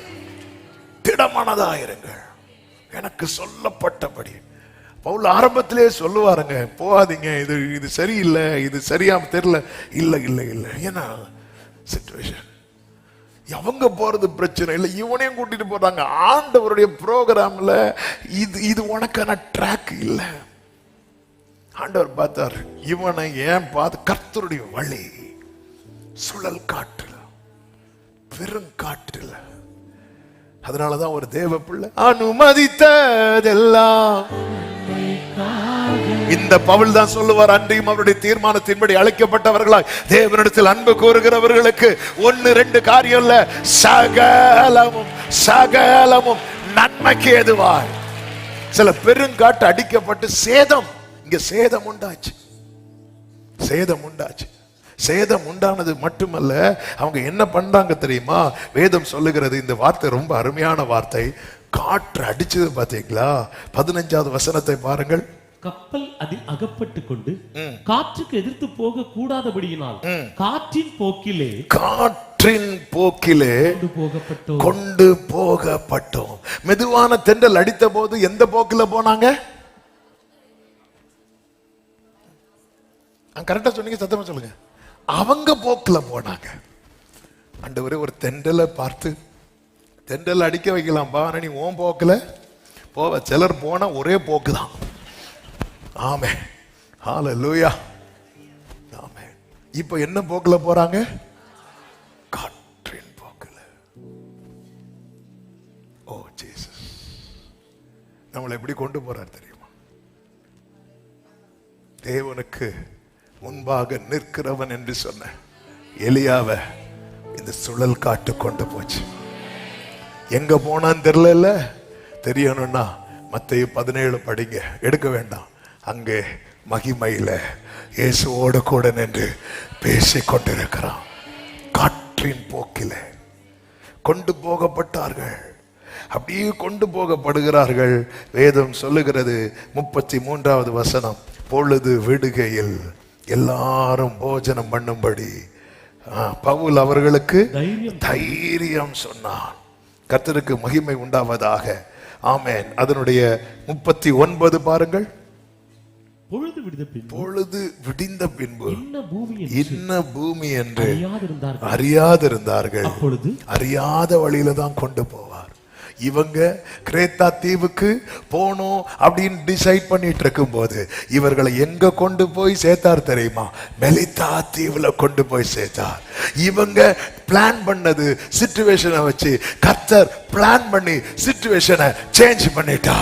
திடமனதாயிருங்கள். எனக்கு சொல்லப்பட்டபடி. பவுல் ஆரம்பத்திலே சொல்லுவாருங்க, போகாதீங்க, இது சரியில்லை, இது சரியாம தெரியல. இல்ல இல்ல இல்ல, ஏன்னா சிச்சுவேஷன் அவங்க போறது பிரச்சனை இல்லை, இவனையும் கூட்டிட்டு போறாங்க. ஆண்டவருடைய ப்ரோக்ராம்ல இது உனக்கான ட்ராக் இல்ல. ஆண்டவர் பார்த்தார், இவனை ஏன் பார்த்து கர்த்தருடைய வழி சுழல் காற்றுல பெருங்காற்றுல. அதனாலதான் ஒரு தேவ பிள்ளை அனுமதித்ததெல்லாம். இந்த பவுல் தான் சொல்லுவார், அன்றையும் அவருடைய தீர்மானத்தின்படி அழைக்கப்பட்டவர்களாய் தேவனிடத்தில் அன்பு கூறுகிறவர்களுக்கு 1-2 காரியம் இல்ல, சகலமும் சகலமும் நன்மைக்கு ஏதுவாய். சில பெருங்காட்டு அடிக்கப்பட்டு சேதம், இங்க சேதம் உண்டாச்சு, சேதம் உண்டாச்சு. சேதம் உண்டானது மட்டுமல்ல, அவங்க என்ன பண்றாங்க தெரியுமா? வேதம் சொல்லுகிறது, இந்த வார்த்தை ரொம்ப அருமையான வார்த்தை. காற்று அடிச்சது பாத்தீங்களா? 15வது வசனத்தை பாருங்கள். கப்பல் அதில் அகப்பட்டு கொண்டு காற்றுக்கு எதிர்த்து போக கூடாதபடியினால் காற்றின் போக்கிலே கொண்டு போகப்பட்டோம். மெதுவான தென்றல் அடித்த போது எந்த போக்கில போனாங்க? கரெக்டா சொன்னீங்க, சத்தமா சொல்லுங்க. அவங்க போக்குல போனாங்க. ஆண்டவரே, ஒரு தென்றலை பார்த்து தென்றல் அடிக்க வைக்கலாம் பா, நீ ஓம் போக்குல போவ. சிலர் போனா ஒரே போக்கு தான். ஆமே, ஹalleluya. ஆமே. இப்போ என்ன போக்குல போறாங்க? காற்றின் போக்குல. ஓ ஜீசஸ், நம்மளை எப்படி கொண்டு போறார் தெரியுமா? தேவனுக்கு முன்பாக நிற்கிறவன் என்று சொன்ன எலியாவை இந்த சுழல் காட்டு கொண்டு போச்சு. எங்க போனான்னு தெரியல. தெரியணும்னா மத்தேயு 17 படிங்க, எடுக்க வேண்டாம். அங்கே மகிமையில இயேசுவோடு கூட நின்று பேசிக் கொண்டிருக்கிறான். காற்றின் போக்கில கொண்டு போகப்பட்டார்கள். அப்படியே கொண்டு போகப்படுகிறார்கள். வேதம் சொல்லுகிறது 33வது வசனம், பொழுது விடுகையில் எல்லாரும் போஜனம் பண்ணும்படி பவுல் அவர்களுக்கு தைரியம் சொன்னான். கர்த்தருக்கு மகிமை உண்டாவதாக. ஆமென். அதனுடைய 39 பாருங்கள். பொழுது விடிந்த பின்பு இன்ன பூமி என்று அறியாதிருந்தார்கள். அறியாத வழியில தான் கொண்டு போவார். இவங்க கிரேத்தா தீவுக்கு போனோம் அப்படின்னு டிசைட் பண்ணிட்டு இருக்கும் போது இவர்களை எங்க கொண்டு போய் சேர்த்தார் தெரியுமா? மெலிதா தீவுல கொண்டு போய் சேர்த்தார். இவங்க பிளான் பண்ணது சிச்சுவேஷனை வச்சு, கர்த்தர் பிளான் பண்ணி சிச்சுவேஷனை சேஞ்ச் பண்ணிட்டா.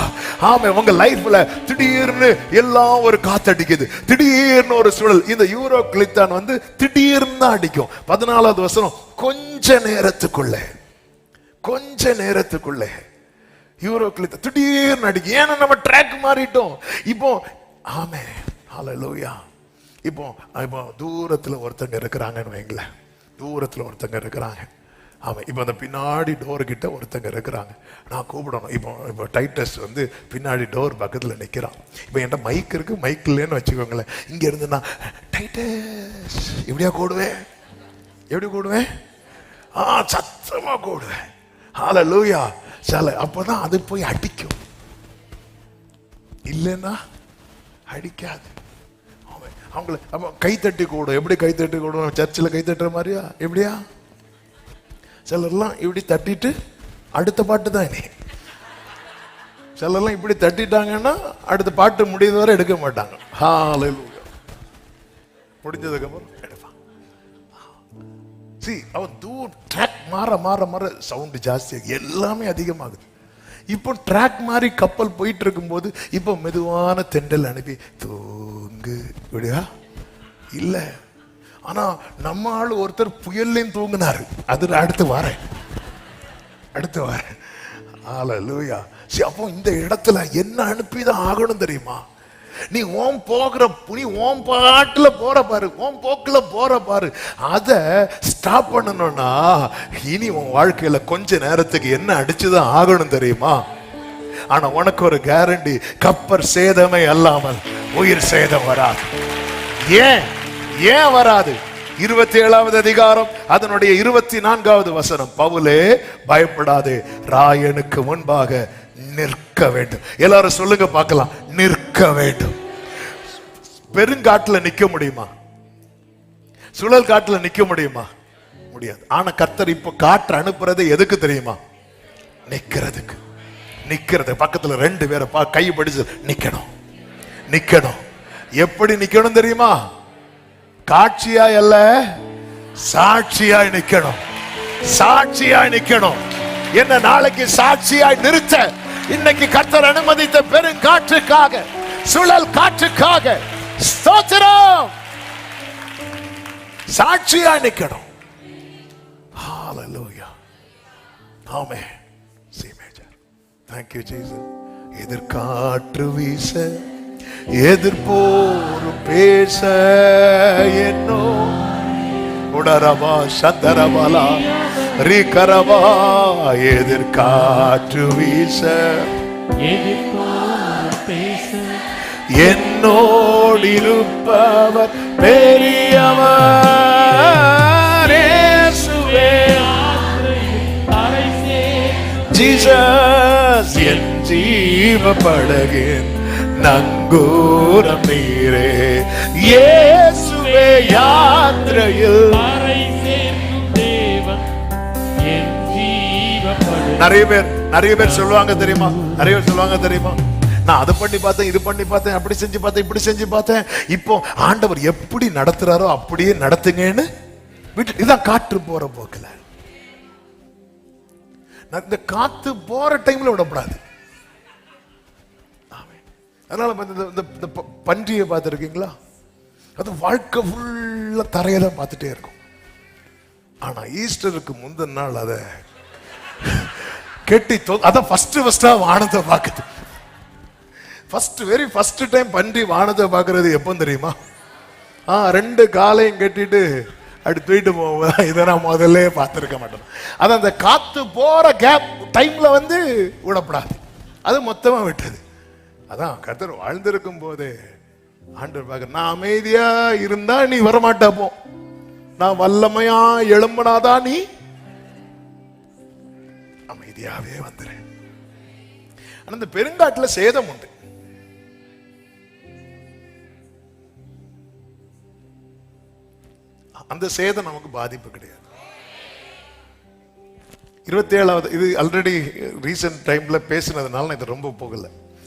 ஆமா, உங்க லைஃப்ல திடீர்னு எல்லாம் ஒரு காத்தடிக்குது, திடீர்னு ஒரு சூழல். இந்த யூரோக்ளித்தான் வந்து திடீர்னு தான் அடிக்கும். 14வது வசனம், கொஞ்ச நேரத்துக்குள்ளே யூரோக்ளித்தான் திடீர்னு அடிக்கும். ஏன்னா நம்ம ட்ராக் மாறிட்டோம் இப்போ. ஆமே, ஹalleluya. இப்போ தூரத்துல ஒருத்தங்க இருக்கிறாங்கன்னு வைங்களேன், தூரத்துல ஒருத்தங்க இருக்கிறாங்க. ஆமா, இப்போ அந்த பின்னாடி டோர் கிட்ட ஒருத்தங்க இருக்கிறாங்க. நான் கூப்பிடணும். இப்போ டைட்டஸ் வந்து பின்னாடி டோர் பக்கத்துல நிக்கிறான். இப்போ என்கிட்ட மைக் இருக்கு, மைக் இல்லைன்னு வச்சுக்கோங்களேன். இங்க இருந்து நான் டைட்டஸ் எப்படியா கூடுவேன்? எப்படி கூடுவேன்? சத்தமா கூடுவேன். ஹalleluya. சல அப்பதான் அது போய் அடிக்கும், இல்லைன்னா அடிக்காது. அவங்களை கைத்தட்டி கூடும். எப்படி கைத்தட்டி கூடும்? சர்ச்சில் கைத்தட்டுற மாதிரியா? எப்படியா? சிலர்லாம் இப்படி தட்டிட்டு அடுத்த பாட்டு தான். இனி சிலர்லாம் இப்படி தட்டிட்டாங்கன்னா அடுத்த பாட்டு முடியுது வரை எடுக்க மாட்டாங்க. ஹalleluya. முடிஞ்சதுக்கு அப்புறம் எடுப்பான். அவன் ட்ராக் மாற மாற மாற சவுண்ட் ஜாஸ்தியாக எல்லாமே அதிகமாகுது. இப்போ ட்ராக் மாதிரி கப்பல் போயிட்டு இருக்கும் போது இப்போ மெதுவான தெண்டல் அனுப்பி தூங்கு விடியா இல்ல. ஆனா நம்ம ஆள் ஒருத்தர் புயல்லையும் தூங்கினாரு. அது அடுத்து வரேன். ஹல்லேலூயா. அப்போ இந்த இடத்துல என்ன அனுப்பிதான் ஆகணும் தெரியுமா? நீ ஓம் பாட்டுல போற பாரு, ஓம் போக்குல போற பாரு. அத ஸ்டாப் பண்ணணும்னா இனி உன் வாழ்க்கையில கொஞ்ச நேரத்துக்கு என்ன அடிச்சுதான் ஆகணும் தெரியுமா? ஆனா உனக்கு ஒரு கேரண்டி, கப்பர் சேதமே அல்லாமல் உயிர் சேதம் வராது. ஏன் வராது? 27வது அதிகாரம் அதனுடைய 24வது வசனம். பவுலே பயப்படாதே, ராயனுக்கு முன்பாக நிற்க வேண்டும். எல்லாரும் சொல்லுங்க பார்க்கலாம், நிற்க வேண்டும். பெருங்காட்டுல நிக்க முடியுமா? சுழல் காட்டுல நிக்க முடியுமா? முடியாது. ஆனா கர்த்தர் இப்ப காற்று அனுப்புறது எதுக்கு தெரியுமா? நிக்கிறதுக்கு. பக்கத்துல 2 பேரை கை பிடிச்சு நிக்கணும். எப்படி நிக்கணும் தெரியுமா? காட்சியாய் அல்ல, சாட்சியாய் நிக்கணும். என்ன நாளைக்கு சாட்சியாய் நிறுத்த இன்னைக்கு கர்த்தர் அனுமதித்த பெருங்காற்றுக்காக, சுழல் காற்றுக்காக ஸ்தோத்திரம். சாட்சியாய் நிக்கணும். Hallelujah. Amen. C major. Thank you Jesus. எதிர்காற்று வீச, எதிர்போர் பேச, என்னோ உடரவா சந்தரவலா ரீகரவா, எதிர்காற்று வீச, எதிர்போர் பேச, என்னோடு இருப்பவர் பெரியவர். இயேசுவே ஜீசஸ் என் ஜீவ படகின் நங்கூரம் நீரே. இயேசுவே யாத்திரையில் நிறைய பேர் சொல்லுவாங்க தெரியுமா? நான் அதை பண்ணி பார்த்தேன், இது பண்ணி பார்த்தேன், அப்படி செஞ்சு பார்த்தேன், இப்படி செஞ்சு பார்த்தேன். இப்போ ஆண்டவர் எப்படி நடத்துறாரோ அப்படியே நடத்துங்கன்னு வீட்டு. இதான் காற்று போற போக்குல. இந்த காத்து போற டைம்ல விடப்படாது. அதனால இந்த பன்றியை பார்த்துருக்கீங்களா? அது வாழ்க்கை ஃபுல்லா தரையதான் பார்த்துட்டே இருக்கும். ஆனா ஈஸ்டருக்கு முந்தின நாள் அதை கெட்டி அதான் ஃபர்ஸ்டா வானத்தை பார்க்குது. வெரி ஃபர்ஸ்ட் டைம் பன்றி வானத்தை பார்க்கறது எப்போ தெரியுமா? 2 காலையும் கட்டிட்டு அப்படி தூக்கிட்டு போவோம். இதை நான் முதல்ல பார்த்துருக்க மாட்டேன். அது அந்த காத்து போற கேப் டைம்ல விடப்படாது. அது மொத்தமா விட்டது. அதான் கர்த்தர் வாழ்ந்திருக்கும் போதே ஆண்டவர் பார்க்க, நான் அமைதியா இருந்தா நீ வரமாட்டா, போ. நான் வல்லமையா எழும்பனாதான் நீ அமைதியாவே வந்துரு. ஆனா இந்த பெருங்காட்டுல சேதம் உண்டு. அந்த சேதம் நமக்கு பாதிப்பு கிடையாது. 27வது இது ஆல்ரெடி ரீசன்ட் டைம்ல பேசினதுனால இது ரொம்ப போகல.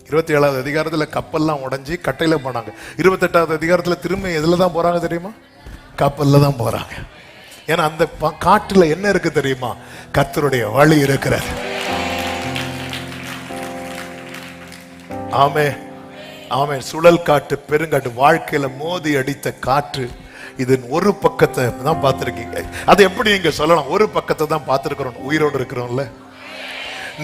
27வது அதிகாரத்துல கப்பல்லாம் உடைஞ்சி கட்டையில போனாங்க. 28வது அதிகாரத்துல திரும்ப எதுல தான் போறாங்க தெரியுமா? கப்பல்ல தான் போறாங்க. ஏன்னா அந்த காட்டுல என்ன இருக்கு தெரியுமா? கர்த்தருடைய வழி இருக்கிறது. ஆமே. சுழல் காற்று, பெருங்காற்று, வாழ்க்கையில மோதி அடித்த காற்று. இதன் ஒரு பக்கத்தை தான் பார்த்திருக்கீங்க. அது எப்படி நீங்க சொல்லலாம்? ஒரு பக்கத்தை தான் பார்த்திருக்கிறோம். உயிரோடு இருக்கிறோம்ல.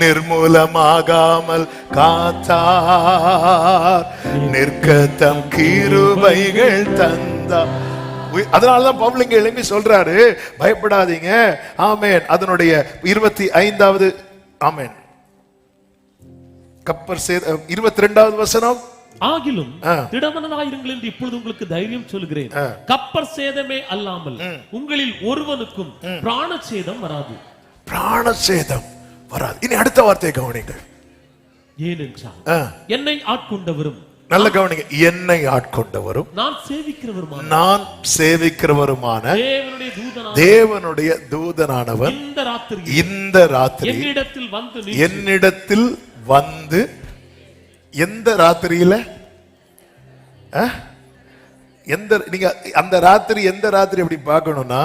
நிர்மூலமாகாமல் காத்தார், நிற்கத்தம் கிருபைகள் தந்தார். அதனாலதான் பவுல் இங்க எழுப்பி சொல்றாரு, பயப்படாதீங்க. ஆமென். அதனுடைய 25வது ஆமென் கப்பர் 22வது வசனம். ஆகிலும் திடமனதாயிருங்கள் என்று இப்பொழுது உங்களுக்கு தைரியம் சொல்கிறேன், கப்பர் சேதமே அல்லாமல் உங்களில் ஒருவனுக்கும் பிராண சேதம் வராது. இனி அடுத்த வார்த்தையை கவனிங்கள். ஏனென்றால் என்னை ஆட்கொண்டவரும், நல்ல கவனிங்க, என்னை ஆட்கொண்டவரும் நான் சேவிக்கிறவருமான தேவனுடைய தூதனானவர் இந்த ராத்திரி என்னிடத்தில் வந்து எந்த ராத்திரியில நீங்க அந்த ராத்திரி எந்த ராத்திரி அப்படி பார்க்கணும்னா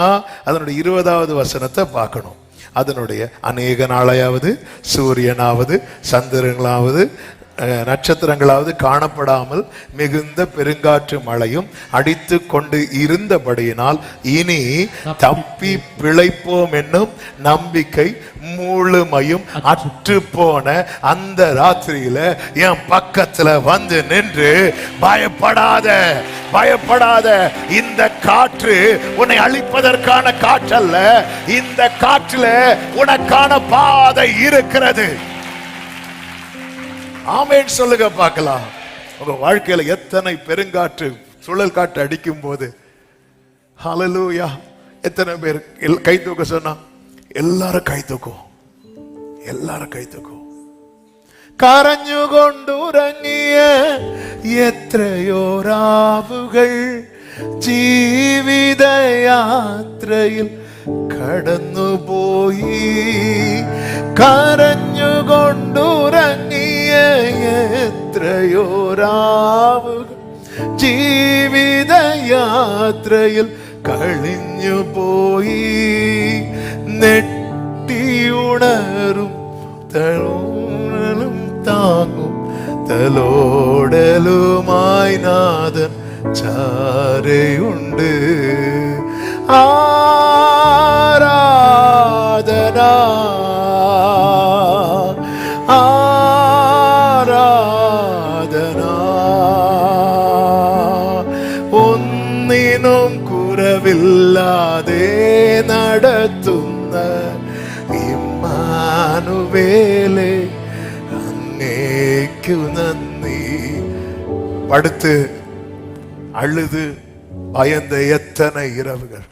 அதனுடைய 20வது வசனத்தை பார்க்கணும். அதனுடைய அநேக நாளையாவது சூரியனாவது சந்திரங்களாவது நட்சத்திரங்களாவது காணப்படாமல் மிகுந்த பெருங்காற்று மழையும் அடித்து கொண்டு இருந்தபடியினால் இனி தப்பி பிழைப்போம் என்னும் நம்பிக்கை முழுமையும் அற்று போன அந்த ராத்திரியில என் பக்கத்துல வந்து நின்று பயப்படாத பயப்படாத, இந்த காற்று உன்னை அழிப்பதற்கான காற்றல்ல, இந்த காற்றுல உனக்கான பாதை இருக்கிறது. ஆமென் சொல்லுங்க பார்க்கலாம். உங்க வாழ்க்கையில எத்தனை பெருங்காற்று சுழல் காற்று அடிக்கும் போது ஹல்லேலூயா எத்தனை பேர் கை தூக்க சொன்னா எல்லாரும் கை தூக்கும், எல்லாரும் கை தூக்கும். കരഞ്ഞുകൊണ്ടുറങ്ങിയ എത്രയോ രാവുകൾ ജീവിതയാത്രയിൽ കടന്നുപോയി. കരഞ്ഞുകൊണ്ടുറങ്ങിയ എത്രയോ രാവുകൾ ജീവിതയാത്രയിൽ കഴിഞ്ഞുപോയി. നെട്ടിയുണരും തളോടലും താങ്ങും തലോടലുമായി നാഥൻ ചാരയുണ്ട്. ആരാധന ആരാധന ഒന്നിനും കുറവില്ലാതെ നടത്തുന്ന ഇമ്മാനുവേലേ അങ്ങേക്കു നന്ദി. படுத்து அழுது பயந்த எத்தனை இரவுகள்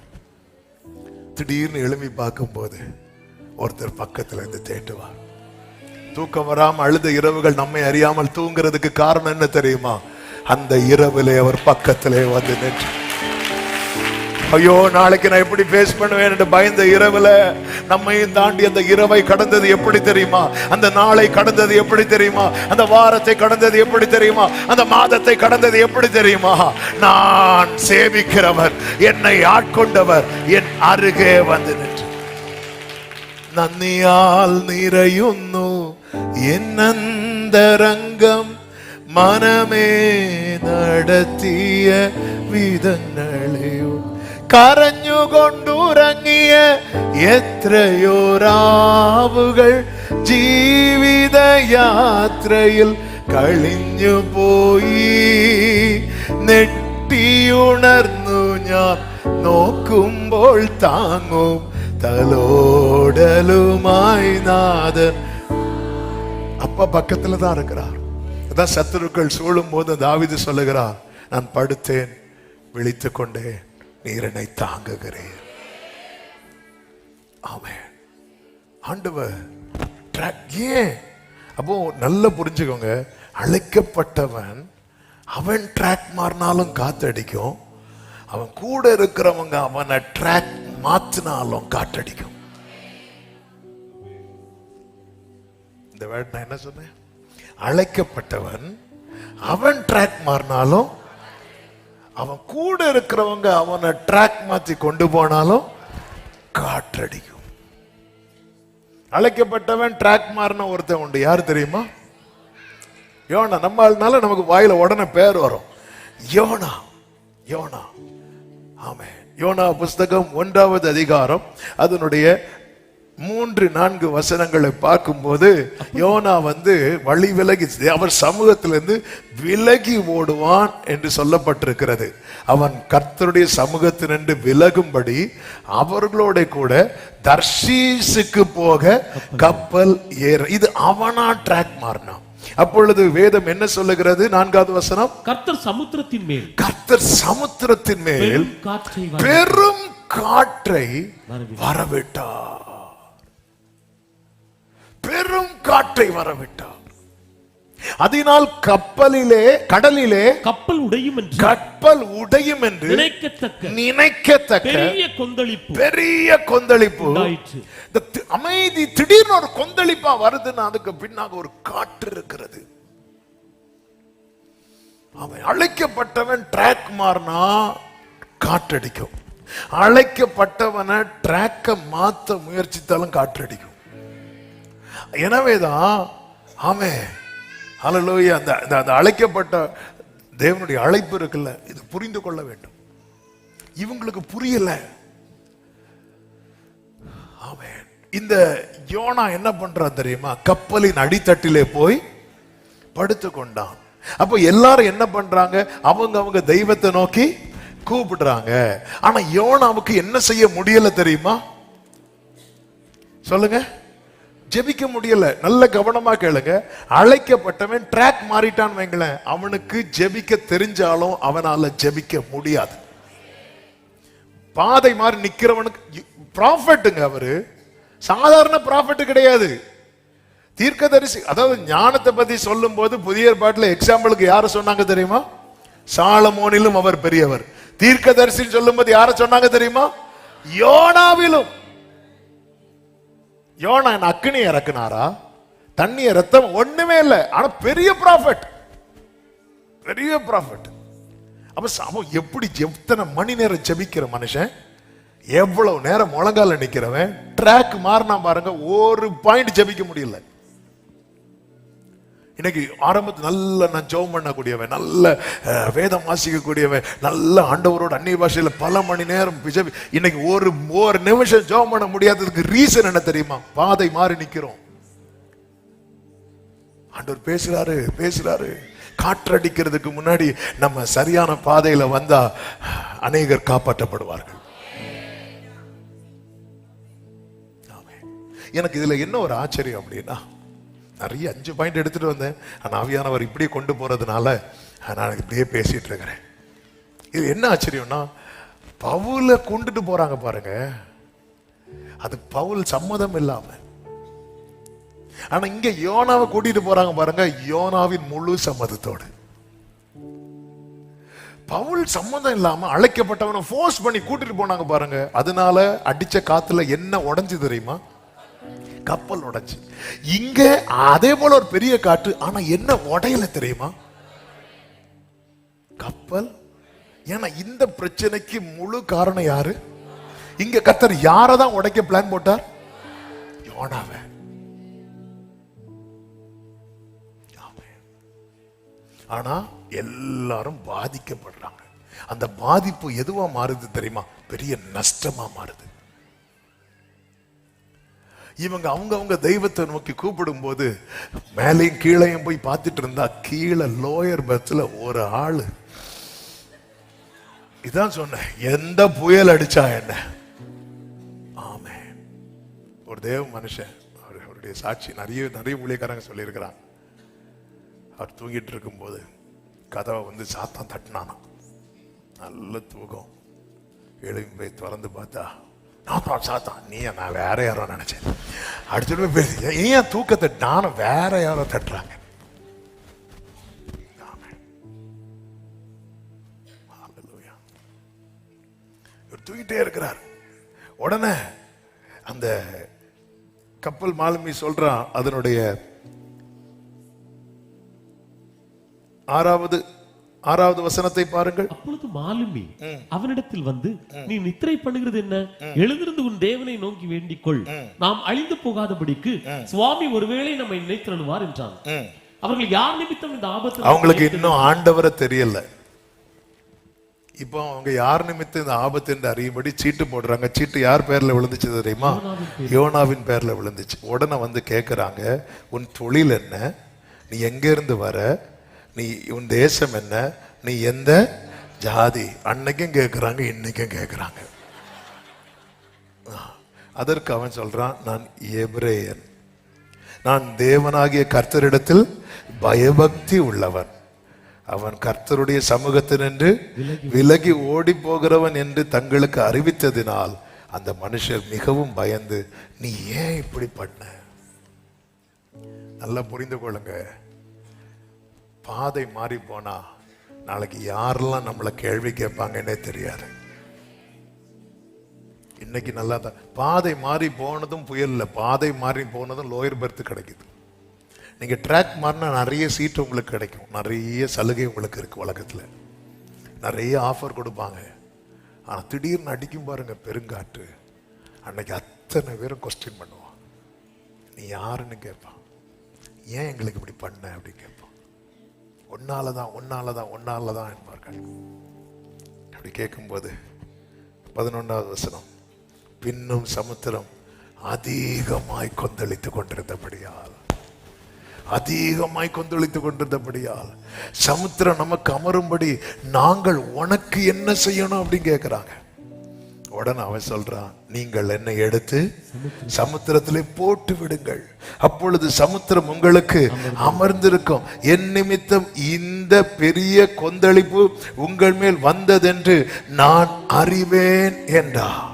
திடீர்னு எழுப்பி பார்க்கும் போது ஒருத்தர் பக்கத்துல இருந்து தேட்டுவார். தூக்கம் வராம அழுத இரவுகள் நம்மை அறியாமல் தூங்குறதுக்கு காரணம் என்ன தெரியுமா? அந்த இரவிலே அவர் பக்கத்திலே வந்து நின்று, ஐயோ நாளைக்கு நான் எப்படி ஃபேஸ் பண்ணுவேன் என்று பயந்த இரவுல நம்மையும் தாண்டி அந்த இரவை கடந்தது எப்படி தெரியுமா? அந்த நாளை கடந்தது எப்படி தெரியுமா? அந்த வாரத்தை கடந்தது எப்படி தெரியுமா? அந்த மாதத்தை கடந்தது எப்படி தெரியுமா? நான் சேவிக்கிறவர், என்னை ஆட்கொண்டவர் என் அருகே வந்து நின்று നന്ദിയാൽ നിറയുന്നു എന്നന്തരംഗം മനമേ നടത്തിയ വിധങ്ങളെയോ. കരഞ്ഞുകൊണ്ടുറങ്ങിയ എത്രയോ രാവുകൾ ജീവിതയാത്രയിൽ കഴിഞ്ഞു പോയി. നെട്ടിയുണർന്നു ഞാൻ നോക്കുമ്പോൾ താങ്ങും தலோடலுமாய் நாதன் அப்பா பக்கத்துல தான் இருக்கிறார். அதான் சத்துருக்கள் சூழும் போது தாவீது சொல்லுகிறார், நான் படுத்தேன் விழித்துக் கொண்டேன், நீர் என்னை தாங்குகிறேன். ஆமென். ஆண்டவர் ஏன் அப்போ நல்லா புரிஞ்சுக்கோங்க, அழைக்கப்பட்டவன் அவன் ட்ராக் மாறினாலும் காத்தடிக்கும், அவன் கூட இருக்கிறவங்க அவனை ட்ராக் மாத்தினாலும் காற்றடிக்கும். இந்த வேர்ட் நான் என்ன சொன்னேன்? அழைக்கப்பட்டவன் அவன் ட்ராக் மாறினாலும், அவன் கூட இருக்கிறவங்க அவனை ட்ராக் மாத்தி கொண்டு போனாலும் காற்றடிக்கும். அழைக்கப்பட்டவன் ட்ராக் மாறின ஒருத்தன் உண்டு, யார் தெரியுமா? யோனா. நம்மளால நமக்கு வாயில உடனே பேர் வரும், யோனா யோனா. ஆமென். யோனா புஸ்தகம் 1வது அதிகாரம் அதனுடைய 3-4 வசனங்களை பார்க்கும்போது யோனா வழி விலகி அவர் சமூகத்திலிருந்து விலகி ஓடுவான் என்று சொல்லப்பட்டிருக்கிறது. அவன் கர்த்தருடைய சமூகத்தினின்று விலகும்படி அவர்களோட கூட தர்ஷீசுக்கு போக கப்பல் ஏற, இது அவனா ட்ராக் மாறினான். அப்பொழுது வேதம் என்ன சொல்லுகிறது? 4வது வசனம், கர்த்தர் சமுத்திரத்தின் மேல் பெரும் காற்றை வரவிட்டார். பெரும் காற்றை வரவிட்டார். அதனால் கடலிலே கப்பல் உடையும் என்று நினைக்கத்தக்க பெரிய கொந்தளிப்பு. அமைதி திடீர்னு ஒரு கொந்தளிப்பா வருதுன்னா அதுக்கு பின்னாக ஒரு காற்று இருக்கிறது. அவன் அழைக்கப்பட்டவன் ட்ராக் மாறினா காற்றடிக்கும். அழைக்கப்பட்டவனை ட்ராக்க மாத்த முயற்சித்தாலும் காற்றடிக்கும். எனவேதான் ஆமென் ஹல்லேலூயா, அந்த அழைக்கப்பட்ட தேவனுடைய அழைப்பு இருக்குல்ல, இது புரிந்து கொள்ள வேண்டும். இவங்களுக்கு புரியல. ஆமென். இந்த யோனா என்ன பண்றான் தெரியுமா? கப்பலின் அடித்தட்டிலே போய் படுத்து கொண்டான். அப்ப எல்லாரும் என்ன பண்றாங்க? அவங்க தெய்வத்தை நோக்கி கூப்பிடுறாங்க. ஆனா யோனாவுக்கு என்ன செய்ய முடியல தெரியுமா? சொல்லுங்க. ஜெபிக்க முடியல. நல்ல கவனமா கேளுங்க. அழைக்கப்பட்டவன் ட்ராக் மாறிட்டான் வைங்களேன், அவனுக்கு ஜெபிக்க தெரிஞ்சாலும் அவனால ஜெபிக்க முடியாது. பாதை மாறி நிக்கிறவனுக்கு ப்ராஃபட்டுங்க, அவரு சாதாரண ப்ராஃபட் கிடையாது, தீர்க்கதரிசி. அதாவது ஞானத்தை பத்தி சொல்லும் போது புதிய ஏற்பாட்டில் எக்ஸாம்பிளுக்கு யார சொன்னாங்க தெரியுமா? சாலமோனிலும் அவர் பெரியவர். தீர்க்கதரிசி சொல்லும் போது யார சொன்னாங்க தெரியுமா? யோனாவிலும். யோனா என்ன அக்னி இறக்குனாரா? தண்ணிய ரத்தம் ஒண்ணுமே இல்லை. ஆனா பெரிய ப்ராஃபட், பெரிய ப்ராஃபட். அப்ப எப்படி எத்தனை மணி நேரம் ஜெபிக்கிற மனுஷன், எவ்வளவு நேரம் முழங்கால நிக்கிறவன், ட்ராக் மாறினா பாருங்க, ஒரு பாயிண்ட் ஜெபிக்க முடியல. இன்னைக்கு ஆரம்பத்து நல்ல நான் ஜெபம் பண்ணக்கூடியவன், நல்ல வேதம் வாசிக்கக்கூடியவன், நல்ல ஆண்டவரோட அந்நிய பாஷையில பல மணி நேரம் இன்னைக்கு ஒரு நிமிஷம் ஜெபம் பண்ண முடியாததுக்கு ரீசன் என்ன தெரியுமா? பாதை மாறி நிக்கிறோம். ஆண்டவர் பேசுறாரு. காற்றடிக்கிறதுக்கு முன்னாடி நம்ம சரியான பாதையில வந்தா அநேகர் காப்பாற்றப்படுவார்கள். எனக்கு இதுல என்ன ஒரு ஆச்சரியம் அப்படின்னா, நிறைய 5 பாயிண்ட் எடுத்துட்டு வந்தேன். ஆவியானவர் இப்படியே கொண்டு போறதுனால நான் இப்படியே பேசிட்டு இருக்கிறேன். இது என்ன ஆச்சரியம்னா, பவுல கொண்டுட்டு போறாங்க பாருங்க, அது பவுல் சம்மதம் இல்லாம. ஆனா இங்க யோனாவை கூட்டிட்டு போறாங்க பாருங்க, யோனாவின் முழு சம்மதத்தோடு. பவுல் சம்மதம் இல்லாம அழைக்கப்பட்டவனை ஃபோர்ஸ் பண்ணி கூட்டிட்டு போனாங்க பாருங்க. அதனால அடிச்ச காத்துல என்ன உடைஞ்சு தெரியுமா? கப்பல் உடைச்சு. இங்க அதே போல ஒரு பெரிய காற்று, ஆனா என்ன உடையல தெரியுமா? கப்பல். ஏன்னா இந்த பிரச்சனைக்கு முழு காரணம் யாரு? இங்க கர்த்தர் யாரதான் உடைக்க பிளான் போட்டார்? யோனாவை. ஆனா எல்லாரும் பாதிக்கப்படுறாங்க. அந்த பாதிப்பு எதுவா மாறுது தெரியுமா? பெரிய நஷ்டமா மாறுது. இவங்க அவங்க தெய்வத்தை நோக்கி கூப்பிடும் போது மேலையும் கீழையும் போய் பார்த்துட்டு இருந்தா, கீழே லோயர் பர்த்ல ஒரு ஆளு, இதான் சொன்னேன், எந்த புயல் அடிச்சா என்ன. ஆமென். ஒரு தேவ மனுஷன், அவருடைய சாட்சி நிறைய ஊழியக்காரங்க சொல்லியிருக்கிறாங்க. அவர் தூங்கிட்டு இருக்கும் போது கதவை வந்து சாத்தான் தட்டினானா. நல்ல தூக்கம். எழும்பி போய் திறந்து பார்த்தா, நான் சாத்தான், நான் வேற யாரோ நினைச்சேன். அடுத்த போய் பேசி, ஏன் தூக்கத்தை நானும் வேற யாரோ தட்டுறாங்க. இவர் தூங்கிட்டே இருக்கிறார். உடனே அந்த கப்பல் மாலுமி சொல்றான், அதனுடைய 6வது வசனத்தை பாருங்கள். அப்பொழுது மாலுமி அவனிடத்தில் வந்து, நீ நித்திரை பண்ணுகிறது என்ன? எழுந்திருந்து உன் தேவனை நோக்கி வேண்டிக் கொள், நாம் அழிந்து போகாதபடிக்கு சுவாமி ஒருவேளை நம்மை நினைத்திருவார் என்றான். அவர்கள் யார் நிமித்தம் இந்த ஆபத்து? அவங்களுக்கு இன்னும் ஆண்டவரை தெரியல. இப்போ அவங்க யார் நிமித்தம் இந்த ஆபத்து என்று அறியும்படி சீட்டு போடுறாங்க. சீட்டு யார் பேர்ல விழுந்துச்சு தெரியுமா? யோனாவின் பேர்ல விழுந்துச்சு. உடனே வந்து கேட்கிறாங்க, உன் தொழில் என்ன? நீ எங்க இருந்து வர? நீ உன் தேசம் என்ன? நீ எந்த ஜாதி? அன்னைக்கும் கேட்கிறாங்க, இன்னைக்கும் கேட்கிறாங்க. அதற்கு அவன் சொல்றான், நான் எபிரேயன், நான் தேவனாகிய கர்த்தரிடத்தில் பயபக்தி உள்ளவன், அவன் கர்த்தருடைய சமூகத்தினின்று விலகி ஓடி போகிறவன் என்று தங்களுக்கு அறிவித்ததினால் அந்த மனுஷர் மிகவும் பயந்து, நீ ஏன் இப்படி பண்ண? நல்லா புரிந்து கொள்ளுங்க. பாதை மாறி போனா நாளைக்கு யாரெல்லாம் நம்மளை கேள்வி கேட்பாங்கன்னே தெரியாது. இன்னைக்கு நல்லா தான் பாதை மாறி போனதும் புயல் இல்லை, பாதை மாறி போனதும் லோயர் பர்த் கிடைக்குது. நீங்க ட்ராக் மாறினா நிறைய சீட்டு உங்களுக்கு கிடைக்கும், நிறைய சலுகை உங்களுக்கு இருக்கு உலகத்துல, நிறைய ஆஃபர் கொடுப்பாங்க. ஆனா திடீர்னு அடிக்கும் பாருங்க பெருங்காற்று, அன்னைக்கு அத்தனை பேரும் கொஸ்டின் பண்ணுவான். நீ யாருன்னு கேட்பான். ஏன் எங்களுக்கு இப்படி பண்ண அப்படின்னு கேட்பான். ஒன்னாலதான் ஒன்னாலதான் ஒன்னாலதான் என்பார்கள். அப்படி கேட்கும்போது 11வது வசனம், பின்னும் சமுத்திரம் அதிகமாய் கொந்தளித்துக் கொண்டிருந்தபடியால், அதிகமாய் கொந்தளித்துக் கொண்டிருந்தபடியால் சமுத்திரம் நமக்கு அமரும்படி நாங்கள் உனக்கு என்ன செய்யணும் அப்படின்னு கேட்கிறாங்க. உடனே அவன் சொல்றான், நீங்கள் என்னை எடுத்து சமுத்திரத்திலே போட்டு விடுங்கள், அப்பொழுது சமுத்திரம் உங்களுக்கு அமர்ந்திருக்கும், என் நிமித்தம் இந்த பெரிய கொந்தளிப்பு உங்கள் மேல் வந்ததென்று நான் அறிவேன் என்றார்.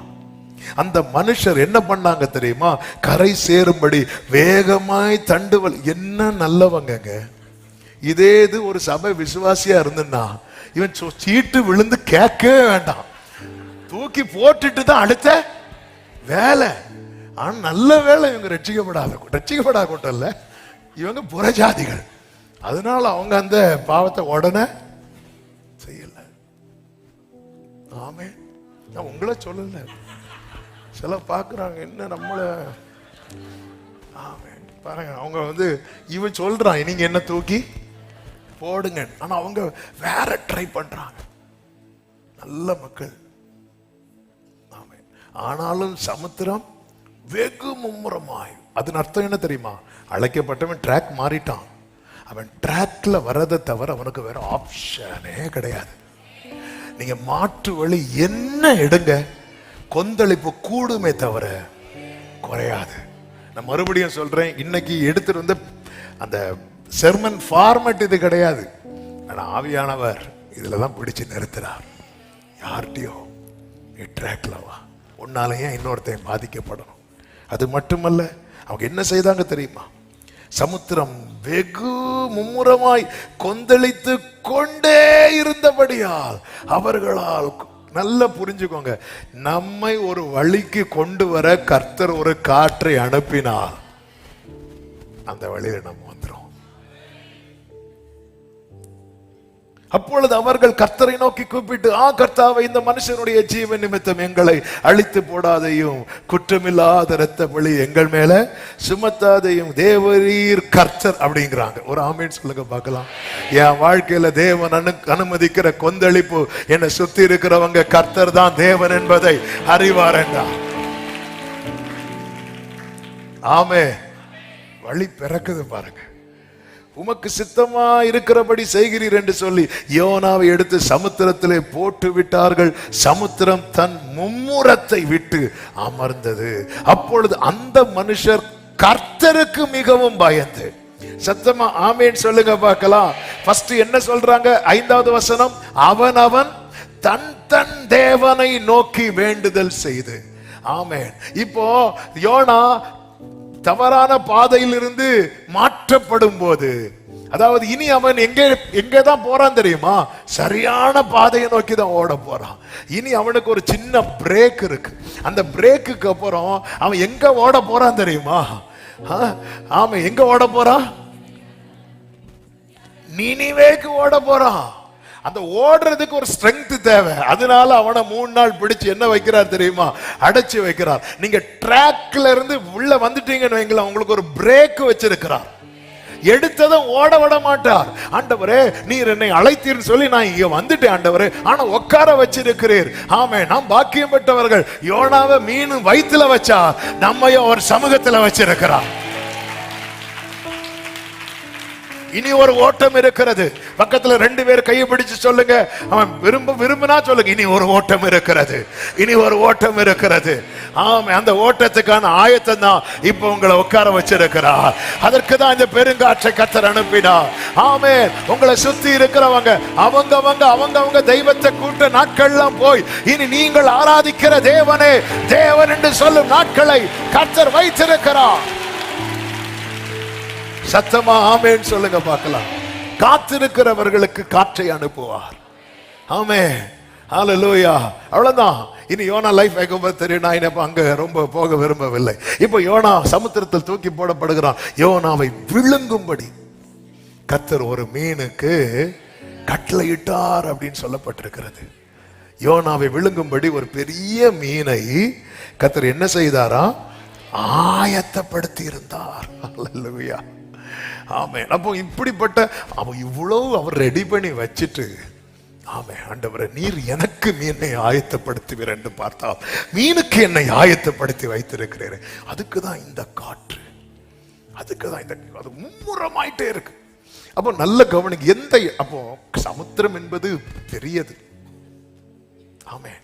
அந்த மனுஷர் என்ன பண்ணாங்க தெரியுமா? கரை சேரும்படி வேகமாய் தண்டுவல். என்ன நல்லவங்க. இதே இது ஒரு சபை விசுவாசியா இருந்துன்னா இவன் சீட்டு விழுந்து கேட்கவே வேண்டாம், தூக்கி போட்டுட்டு தான் அடுத்த வேலை. ஆனா நல்ல வேலை இவங்க ரட்சிக்கப்படாத கூட்டம் இல்ல, இவங்க புறஜாதிகள். அதனால அவங்க அந்த பாவத்தை உடனே செய்யல. ஆமே, நான் உங்களை சொல்லல, சில பாக்குறாங்க என்ன நம்மள. ஆமே, பாருங்க அவங்க இவன் சொல்றான் நீங்க என்ன தூக்கி போடுங்க, ஆனா அவங்க வேற ட்ரை பண்றாங்க. நல்ல மக்கள். ஆனாலும் சமுத்திரம் வெகு மும்முரமாய், அதன் அர்த்தம் என்ன தெரியுமா? அழைக்கப்பட்டவன் ட்ராக் மாறிட்டான், அவன் ட்ராக்ல வரதை தவிர அவனுக்கு வேற ஆப்ஷனே கிடையாது. நீங்க மாற்று வழி என்ன எடுங்க, கொந்தளிப்பு கூடுமே தவிர குறையாது. நான் மறுபடியும் சொல்றேன், இன்னைக்கு எடுத்துட்டு வந்த அந்த செர்மன் ஃபார்மட் இது கிடையாது. ஆனா ஆவியானவர் இதுலதான் பிடிச்சு நிறுத்துறார். யார்கிட்டயோ நீ ட்ராக்ல வா, உன்னாலேயே இன்னொருத்தையும் பாதிக்கப்படணும். அது மட்டுமல்ல, அவங்க என்ன செய்தாங்க தெரியுமா? சமுத்திரம் வெகு மும்முரமாய் கொந்தளித்து கொண்டே இருந்தபடியால் அவர்களால், நல்லா புரிஞ்சுக்கோங்க, நம்மை ஒரு வழிக்கு கொண்டு வர கர்த்தர் ஒரு காற்றை அனுப்பினார், அந்த வழியில நம்ம வந்துரும். அப்பொழுது அவர்கள் கர்த்தரை நோக்கி கூப்பிட்டு, கர்த்தாவை, இந்த மனுஷனுடைய ஜீவன் நிமித்தம் எங்களை அழித்து போடாதையும், குற்றமில்லாத இரத்த பழி எங்கள் மேல சுமத்தாதையும், தேவரீர் கர்த்தர் அப்படிங்கிறாங்க. ஒரு ஆமீன் சொல்லுங்க பார்க்கலாம். என் வாழ்க்கையில தேவன் அனுமதிக்கிற கொந்தளிப்பு, என்னை சுத்தி இருக்கிறவங்க கர்த்தர் தான் தேவன் என்பதை அறிவார் என்றார். ஆமே, வழி பிறக்குது பாருங்க. உமக்கு சித்தமா இருக்கிறபடி செய்கிறீர் என்று சொல்லி யோனாவை எடுத்து சமுத்திரத்திலே போட்டு விட்டார்கள். சமுத்திரம் தன் மும்முரத்தை விட்டு அமர்ந்தது. அப்பொழுது அந்த மனுஷர் கர்த்தருக்கு மிகவும் பயந்து, சத்தமா ஆமேன் சொல்லுங்க பார்க்கலாம். ஃபர்ஸ்ட் என்ன சொல்றாங்க? 5வது வசனம், அவன் தன் தன் தேவனை நோக்கி வேண்டுதல் செய்து. ஆமேன். இப்போ யோனா தவறான பாதையில் இருந்து மாற்றப்படும் போது, அதாவது இனி அவன் எங்கதான் போறான் தெரியுமா? சரியான பாதையை நோக்கி தான் ஓட போறான். இனி அவனுக்கு ஒரு சின்ன பிரேக் இருக்கு. அந்த பிரேக்குக்கு அப்புறம் அவன் எங்க ஓட போறான் தெரியுமா? ஆமா, எங்க ஓட போறான்? நினிவேக்கு ஓட போறான். அந்த ஓடுறதுக்கு ஒரு ஸ்ட்ரெங்க் தேவை. அதனால அவனை 3 நாள் பிடிச்சு என்ன வைக்கிறார் தெரியுமா? அடைச்சு வைக்கிறார். நீங்க ட்ராக்ல இருந்து உள்ள வந்துட்டீங்கன்னு வைங்களா, உங்களுக்கு ஒரு பிரேக் வச்சிருக்கிறார். எடுத்ததும் ஓட விட மாட்டார். ஆண்டவரே, நீர் என்னை அழைத்தீர்னு சொல்லி நான் இங்க வந்துட்டேன் ஆண்டவரே, ஆனா உட்கார வச்சிருக்கிறீர். ஆமே, நாம் பாக்கியம் பெற்றவர்கள். யோனாவை மீன் வயிற்றுல வச்சா நம்மையும் ஒரு சமூகத்துல வச்சிருக்கிறார். இனி ஒரு ஓட்டம் இருக்கிறது. பக்கத்துல 2 பேர் கையை பிடிச்சு சொல்லுங்க, அவன் விரும்பினா சொல்லுங்க, இனி ஒரு ஓட்டம் இருக்கிறது, இனி ஒரு ஓட்டம் இருக்கிறது. ஆமா, அந்த ஓட்டத்துக்கான ஆயத்தம் தான் இப்ப உங்களை உட்கார வச்சிருக்கிறார். அதற்கு தான் இந்த பெருங்காற்றை கர்த்தர் அனுப்பினார். ஆமே, உங்களை சுத்தி இருக்கிறவங்க அவங்க தெய்வத்தை கூட்ட நாட்கள்லாம் போய் இனி நீங்கள் ஆராதிக்கிற தேவனே தேவன் என்று சொல்லும் நாட்களை கர்த்தர் வைத்திருக்கிறார். சத்தமா ஆமேன் சொல்லுங்க பார்க்கலாம். காத்திருக்கிறவர்களுக்கு காற்றை அனுப்புவார். ஆமே, ஹல்லேலூயா. அவ்வளவுதான். இனி யோனா லைஃப் வைக்கும்போது தெரியும், நான் இப்ப அங்க ரொம்ப போக விரும்பவில்லை. இப்போ யோனா சமுத்திரத்தில் தூக்கி போடப்படுகிறான். யோனாவை விழுங்கும்படி கர்த்தர் ஒரு மீனுக்கு கட்டளையிட்டார் அப்படின்னு சொல்லப்பட்டிருக்கிறது. யோனாவை விழுங்கும்படி ஒரு பெரிய மீனை கர்த்தர் என்ன செய்தாரா? ஆயத்தப்படுத்தி இருந்தார். அல்லேலூயா, ஆமென். அப்போ இப்படிப்பட்ட இவ்வளவு அவர் ரெடி பண்ணி வச்சிட்டு, ஆமென், ஆண்டவரே நீர் எனக்கு மீனை ஆயத்தப்படுத்துவீர் என்று பார்த்தால், மீனுக்கு என்னை ஆயத்தப்படுத்தி வைத்திருக்கிறேன். அதுக்குதான் இந்த காற்று, அதுக்குதான் இந்த அது மும்முரமாயிட்டே இருக்கு. அப்போ நல்ல கவனிங்க. அப்போ சமுத்திரம் என்பது பெரியது, ஆமென்.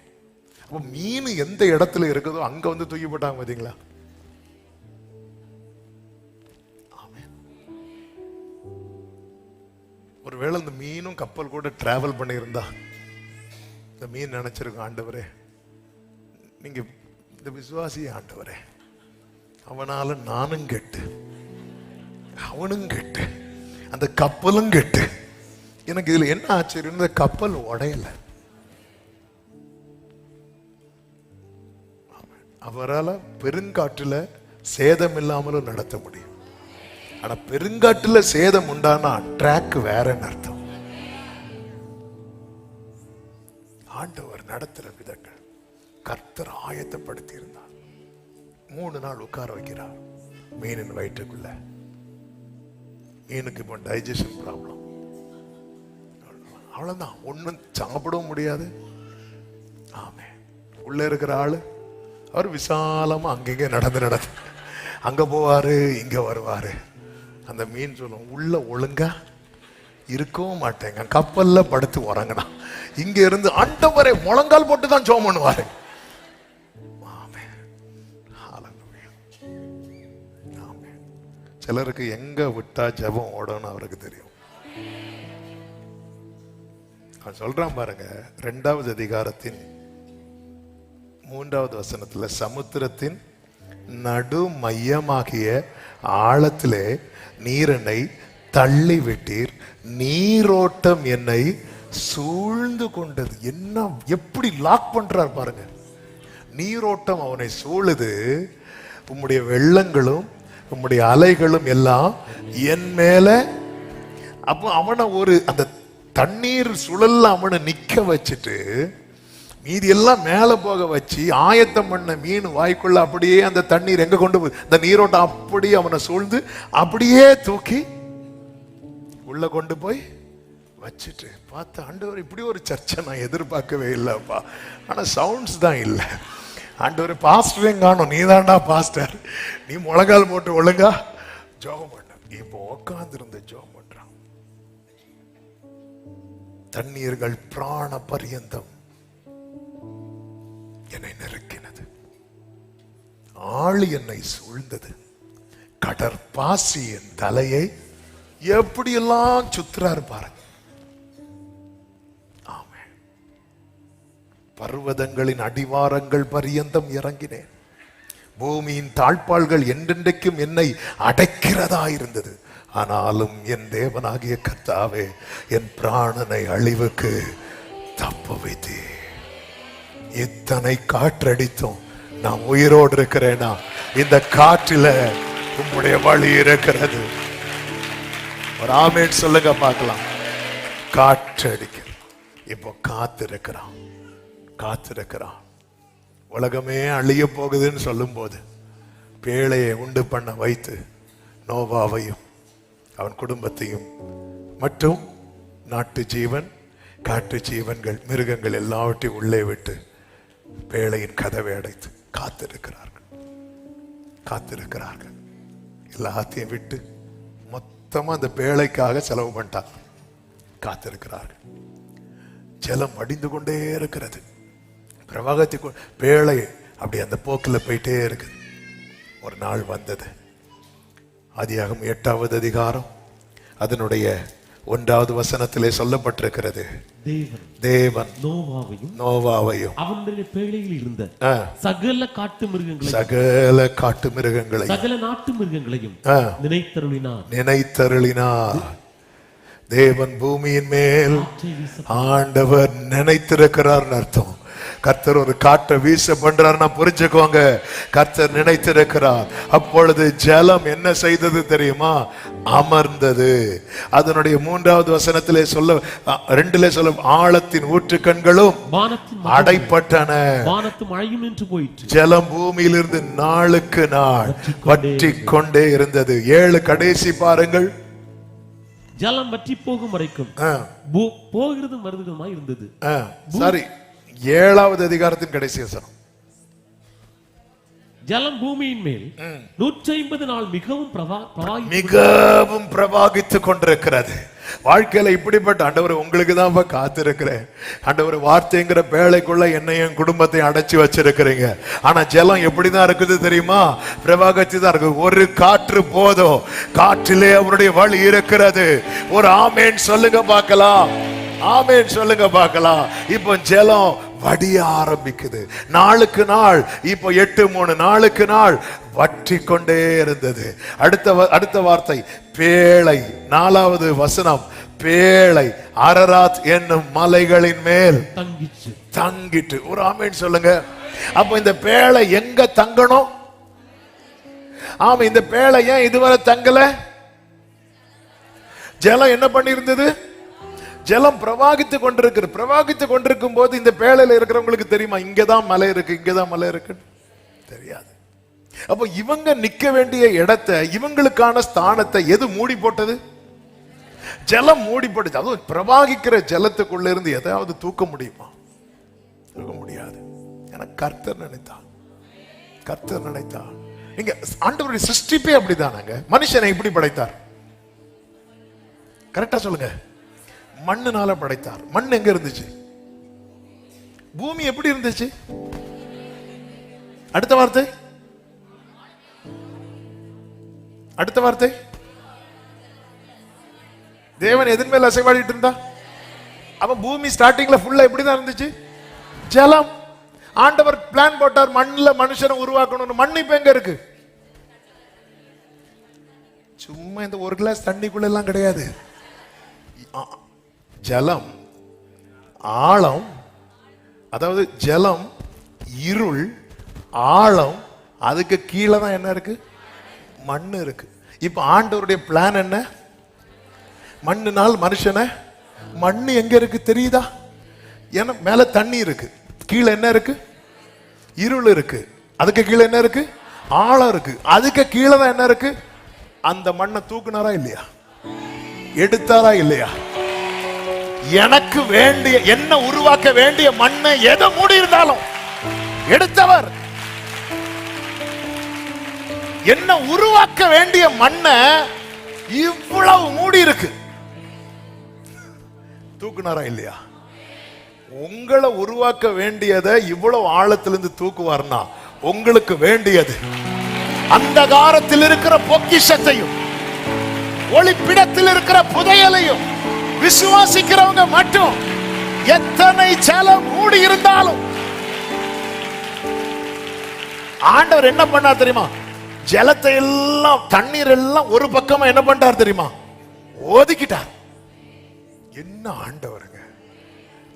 அப்போ மீன் எந்த இடத்துல இருக்குதோ அங்க வந்து தூக்கி போட்டாங்க பாத்தீங்களா? ஒருவேளை இந்த மீனும் கப்பல் கூட டிராவல் பண்ணியிருந்தா இந்த மீன் நினைச்சிருக்கும், ஆண்டவரே நீங்க இந்த விசுவாசி ஆண்டவரே, அவனால நானும் கெட்டு அவனும் கெட்டு அந்த கப்பலும் கெட்டு. எனக்கு இதுல என்ன ஆச்சரியம், இந்த கப்பல் உடையல. அவரால் பெருங்காற்றுல சேதம் இல்லாமலும் நடத்த முடியும். ஆனா பெருங்காட்டுல சேதம் உண்டானா ட்ராக் வேறன்னு அர்த்தம். ஆண்டவர் நடத்துற விதங்கள் கர்த்தர் ஆயத்தப்படுத்தி இருந்தார். 3 நாள் உட்கார வைக்கிறார் மீனின் வயிற்றுக்குள்ள. மீனுக்கு இப்போ டைஜஷன் ப்ராப்ளம், அவ்வளவுதான், ஒன்னும் சாப்பிடவும் முடியாது. ஆமே, உள்ள இருக்கிற ஆளு அவர் விசாலமா அங்கங்க நடந்து அங்க போவாரு, இங்க வருவாரு. அந்த மீன் சொல்லும், உள்ள ஒழுங்கா இருக்கவும் மாட்டேங்க, கப்பல்ல படுத்து உறங்கினா இங்க இருந்து ஆண்டவரே முழங்கால் போட்டு தான் ஜெபம் பண்ணுவாரு. சிலருக்கு எங்க விட்டா ஜெபம் ஓடணும் அவருக்கு தெரியும். நான் சொல்றான் பாருங்க, 2வது அதிகாரத்தின் 3வது வசனத்துல, சமுத்திரத்தின் நடு மையமாகிய ஆழத்திலே நீர் என்னை தள்ளி விட்டீர், நீரோட்டம் என்னை சூழ்ந்து கொண்டது. என்ன எப்படி லாக் பண்றார் பாருங்க. நீரோட்டம் அவனை சூழுது, உம்முடைய வெள்ளங்களும் உம்முடைய அலைகளும் எல்லாம் என் மேல. அப்போ அவனை ஒரு அந்த தண்ணீர் சுழல்ல அவனை நிக்க வச்சுட்டு மீதி எல்லாம் மேல போக வச்சு ஆயத்தம் பண்ண மீன் வாய்க்குள்ள அப்படியே அந்த தண்ணீர் எங்க கொண்டு போய் இந்த நீரோட்டம் அப்படியே அவனை சூழ்ந்து அப்படியே தூக்கி உள்ள கொண்டு போய் வச்சுட்டு பார்த்த, ஆண்டவர் இப்படி ஒரு சர்ச்சை நான் எதிர்பார்க்கவே இல்லப்பா. ஆனா சவுண்ட்ஸ் தான் இல்லை. ஆண்டவர் பாஸ்டரையும் காணும், நீ தான்டா பாஸ்டர், நீ முழங்கால் போட்டு ஒழுங்கா ஜெபம் பண்ண. இப்போ உட்கார்ந்து இருந்த ஜெபம் பண்றான். தண்ணீர்கள் பிராண பரியந்தம் என்னை நெருக்கினது, ஆழி என்னை சூழ்ந்தது, கடற்பாசி என் தலையை எப்படியெல்லாம் சுத்துறாரு பாருங்க. ஆமே, பர்வதங்களின் அடிவாரங்கள் பரியந்தம் இறங்கினேன், பூமியின் தாழ்பாள்கள் என்றென்றைக்கும் என்னை அடைக்கிறதா இருந்தது. ஆனாலும் என் தேவனாகிய கர்த்தாவே, என் பிராணனை அழிவுக்கு தப்ப வைத்தே. இத்தனை காற்றடித்தும் நான் உயிரோடு இருக்கிறேனா? இந்த காற்றில உம்முடைய வழி இருக்கிறது. ஒரு ஆமென் சொல்லுங்க பார்க்கலாம். காற்று அடிக்க இப்போ காத்திருக்கிறான், காத்திருக்கிறான். உலகமே அழிய போகுதுன்னு சொல்லும் போது பேழையை உண்டு பண்ண வைத்து நோவாவையும் அவன் குடும்பத்தையும் மற்றும் நாட்டு ஜீவன், காட்டு ஜீவன்கள், மிருகங்கள் எல்லாவற்றையும் உள்ளே விட்டு பேழையின் கதவை அடைத்து காத்திருக்கிறார்கள், காத்திருக்கிறார்கள். எல்லாத்தையும் விட்டு மொத்தமா அந்த பேழைக்காக செலவு பண்ணிட்டாங்க, காத்திருக்கிறார்கள். ஜலம் அடிந்து கொண்டே இருக்கிறது, பிரவாகத்தை பேழை அப்படி அந்த போக்கில் போயிட்டே இருக்கு. ஒரு நாள் வந்தது. ஆதியாகமம் 8வது அதிகாரம் அதனுடைய 1வது வசனத்திலே சொல்லப்பட்டிருக்கிறது, தேவன் நோவாவையும் அவனுடைய பேழையில் இருந்த சகல காட்டு மிருகங்களையும் சகல நாட்டு மிருகங்களையும் நினைத்தருளினார். தேவன் பூமியின் மேல் ஆண்டவர் நினைத்திருக்கிறார் அர்த்தம். கர்த்தர் ஒரு காற்றை வீச பண்றாருன்னா புரிஞ்சுக்கோங்க, கர்த்தர் நினைத்திருக்கிறார். அப்பொழுது ஜலம் என்ன செய்தது தெரியுமா? அமர்ந்தது. அதனுடைய 3வது வசனத்திலே சொல்ல, 2லே சொல்ல, ஆழத்தின் ஊற்று கண்களும் அடைப்பட்டன, ஜலம் பூமியிலிருந்து நாளுக்கு நாள் வற்றி கொண்டே இருந்தது. 7 கடைசி பாருங்கள். ஜலம் வற்றி போகும் வரைக்கும் போகிறது மருதுமா இருந்தது. சாரி, 7வது அதிகாரத்தின் கடைசி வசனம். ஜலம் பூமியின் மேல் 150 நாள் மிகவும் பிரவாகித்துக் கொண்டிருக்கிறது. வாழ்க்கையில இப்படிப்பட்ட ஆண்டவர் உங்களுக்கு தான் காத்திருக்கிறேன். ஆண்டவர் வார்த்தைங்கிற பேழைக்குள்ள என்னையும் குடும்பத்தையும் அடைச்சு வச்சிருக்கிறீங்க. ஆனா ஜலம் எப்படிதான் இருக்குது தெரியுமா? பிரவாகத்தி தான் இருக்கு. ஒரு காற்று போதும், காற்றிலே அவருடைய வழி இருக்கிறது. ஒரு ஆமேன் சொல்லுங்க பார்க்கலாம், ஆமேன் சொல்லுங்க பார்க்கலாம். இப்போ ஜலம் வடிய ஆரம்பிக்குது. நாளுக்கு நாள், இப்போ 8:3, நாளுக்கு நாள் வற்றி கொண்டே இருந்தது. அடுத்த வார்த்தை பேழை. 4வது வசனம், பேழை அரராத் என்னும் மலைகளின் மேல் தங்கிட்டு. ஒரு ஆமேன் சொல்லுங்க. அப்ப இந்த பேழை எங்க தங்கணும்? ஆமா, இந்த பேழை ஏன் இதுவரை தங்கல? ஜலம் என்ன பண்ணி இருந்தது? ஜலம் பிரவாகித்து கொண்டிருக்கும் போது இந்த பேழையில இருக்கிறவங்களுக்கு தெரியுமா இங்கதான் மலை இருக்கு, இங்கதான் மலை இருக்கு? தெரியாது. அப்ப இவங்க நிக்க வேண்டிய இடத்தை, இவங்களுக்கான ஸ்தானத்தை எது மூடி போட்டது? ஜலம் மூடி போட்டுச்சு. அதுவும் பிரவாகிக்கிற ஜலத்துக்குள்ள இருந்து எதையாவது தூக்க முடியுமா? தூக்க முடியாது. எனக்கு கர்த்தர் நினைத்தார். நீங்க ஆண்டவருடைய சிருஷ்டிப்பே அப்படிதானாங்க. மனுஷனை இப்படி படைத்தார்? கரெக்டா சொல்லுங்க. மண்ணுனால படைத்தார். மண் எங்க இருந்துச்சு? பூமி எப்படி இருந்துச்சு? அடுத்த வார்த்தை தேவன் எதன் மேல அசைவாடிட்டு இருந்தா? அப்ப பூமி ஸ்டார்டிங்ல ஃபுல்லா எப்படிதான் இருந்துச்சு? ஜலம். ஆண்டவர் பிளான் போட்டார், மண்ணுல மனுஷனை உருவாக்கணும். மண் இப்ப எங்க இருக்கு? சும்மா இந்த ஒரு கிளாஸ் தண்ணிக்குள்ள எல்லாம் கிடையாது. ஜலம், ஆழம், அதாவது ஜலம், இருள், ஆழம், அதுக்கு கீழே தான் என்ன இருக்கு? மண்ணு இருக்கு. இப்ப ஆண்டவருடைய பிளான் என்ன? மண்ணுனால் மனுஷனை, மண்ணு எங்க இருக்கு தெரியுதா? ஏன்னா மேல தண்ணி இருக்கு, கீழே என்ன இருக்கு? இருள் இருக்கு. அதுக்கு கீழே என்ன இருக்கு? ஆழம் இருக்கு. அதுக்கு கீழே தான் என்ன இருக்கு? அந்த மண்ணை தூக்குனாரா இல்லையா? எடுத்தாரா இல்லையா? எனக்கு வேண்டிய, என்ன உருவாக்க வேண்டிய மண்ணை எதை மூடி இருந்தாலும் எடுத்தவர். என்ன உருவாக்க வேண்டிய மண்ணை இவ்வளவு மூடி இருக்கு, தூக்குனாரா இல்லையா? உங்களை உருவாக்க வேண்டியதை இவ்வளவு ஆழத்திலிருந்து தூக்குவார்னா உங்களுக்கு வேண்டியது அந்த காலத்தில் இருக்கிற பொக்கிஷத்தையும் ஒளிப்பிடத்தில் இருக்கிற புதையலையும் விசுவாசிக்கிறவங்க மட்டும் எத்தனை ஜலம் மூடி இருந்தாலும் ஆண்டவர் என்ன பண்ணார் தெரியுமா? ஜலத்தை எல்லாம், தண்ணீர் எல்லாம் ஒரு பக்கமா என்ன பண்ணார் தெரியுமா? ஒதுக்கிட்டார். என்ன ஆண்டவருங்க!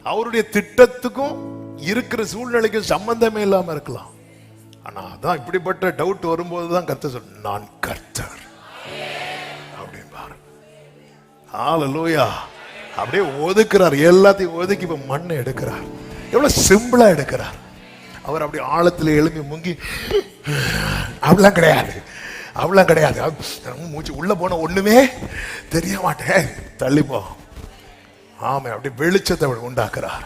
அவருடைய திட்டத்துக்கும் இருக்கிற சூழ்நிலைக்கும் சம்பந்தமே இல்லாம இருக்கலாம். ஆனா அதான் இப்படிப்பட்ட டவுட் வரும்போதுதான் கர்த்தர் சொல்ற, நான் கர்த்தர் அப்படின்பாரு. ஹல்லேலூயா. அப்படியே ஒதுக்குறார், எல்லாத்தையும் ஒதுக்கி இப்ப மண்ணை எடுக்கிறார். எவ்வளவு சிம்பிளா எடுக்கிறார். அவர் அப்படி ஆழத்துல எழுப்பி முங்கி அப்படிலாம் கிடையாது. மூச்சு உள்ள போன ஒண்ணுமே தெரிய மாட்டேன், தள்ளிப்போ. ஆமே, அப்படி வெளிச்சத்தை உண்டாக்குறார்.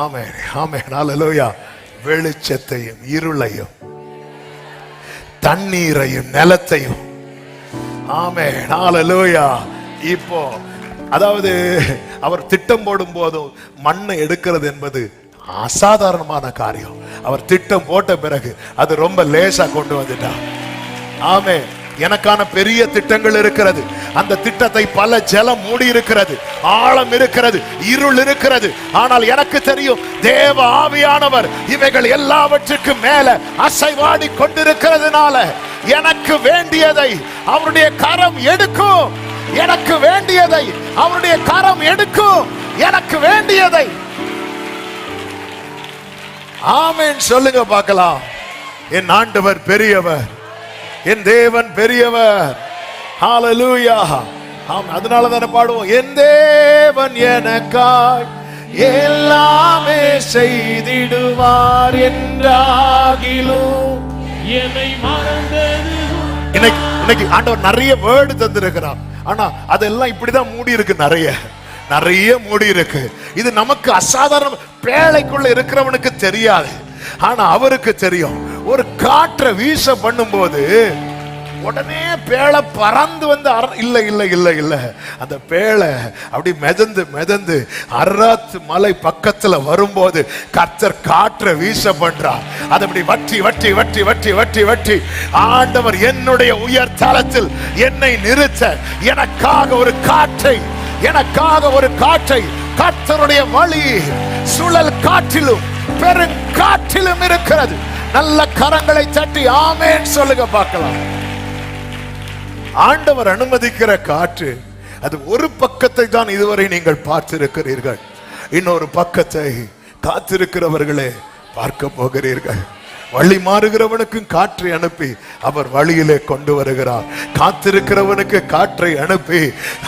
ஆமே ஆமே, ஹல்லேலூயா. வெளிச்சத்தையும் இருளையும் தண்ணீரையும் நிலத்தையும். ஆமே, ஹல்லேலூயா. இப்போ அதாவது அவர் திட்டம் போடும் போதும் மண்ணை எடுக்கிறது என்பது அசாதாரணமான காரியம். அவர் திட்டம் போட்ட பிறகு அது ரொம்ப லேசா கொண்டு வந்துட்டார். ஆமே, எனக்கான பெரிய திட்டங்கள் இருக்கிறது. அந்த திட்டத்தை பல ஜலம் மூடி இருக்கிறது, ஆழம் இருக்கிறது, இருள் இருக்கிறது. ஆனால் எனக்கு தெரியும், தேவ ஆவியானவர் இவைகள் எல்லாவற்றுக்கும் மேல அசைவாடி கொண்டிருக்கிறதுனால எனக்கு வேண்டியதை அவருடைய கரம் எடுக்கும். எனக்கு வேண்டியதை அவருடைய கரம் எடுக்கும். எனக்கு வேண்டியதை ஆமென் சொல்லுங்க பார்க்கலாம். என் ஆண்டவர் பெரியவர், என் தேவன் பெரியவர். ஹalleluya. ஆம், அதனால தானே பாடுவோம், என் தேவன் எனக்காய் எல்லாமே செய்திடுவார் என்றாகிலும் என்னை மறந்தது. இன்னைக்கு ஆண்டவர் நிறைய வேர்டு தந்திருக்கிறார். ஆனா அதெல்லாம் இப்படிதான் மூடி இருக்கு, நிறைய மூடி இருக்கு. இது நமக்கு அசாதாரண, பேழைக்குள்ள இருக்கிறவனுக்கு தெரியாது, ஆனா அவருக்கு தெரியும். ஒரு காற்றை வீச பண்ணும்போது உடனே பேழை பறந்து வந்து இல்ல அந்த பேழை அப்படி மிதந்து அரராத் மலை பக்கத்துல வரும்போது கர்த்தர் காற்றை வீச பண்றார். அது அப்படி வட்டி ஆண்டவர் என்னுடைய உயர் தளத்தில் என்னை நிறுத்த எனக்காக ஒரு காற்றை கர்த்தருடைய வழி சுழல் காற்றிலும் பெருங்காற்றிலும் இருக்கிறது. நல்ல கரங்களை தட்டி ஆமென் சொல்லுங்க பார்க்கலாம். ஆண்டவர் அனுமதிக்கிற காற்று, அது ஒரு பக்கத்தை தான் இதுவரை நீங்கள் பார்த்திருக்கிறீர்கள். இன்னொரு பக்கத்தை காத்திருக்கிறவர்களே பார்க்க போகிறீர்கள். வழி மாறுகிறவனுக்கும் காற்றை அனுப்பி அவர் வழியிலே கொண்டு வருகிறார். காத்திருக்கிறவனுக்கு காற்றை அனுப்பி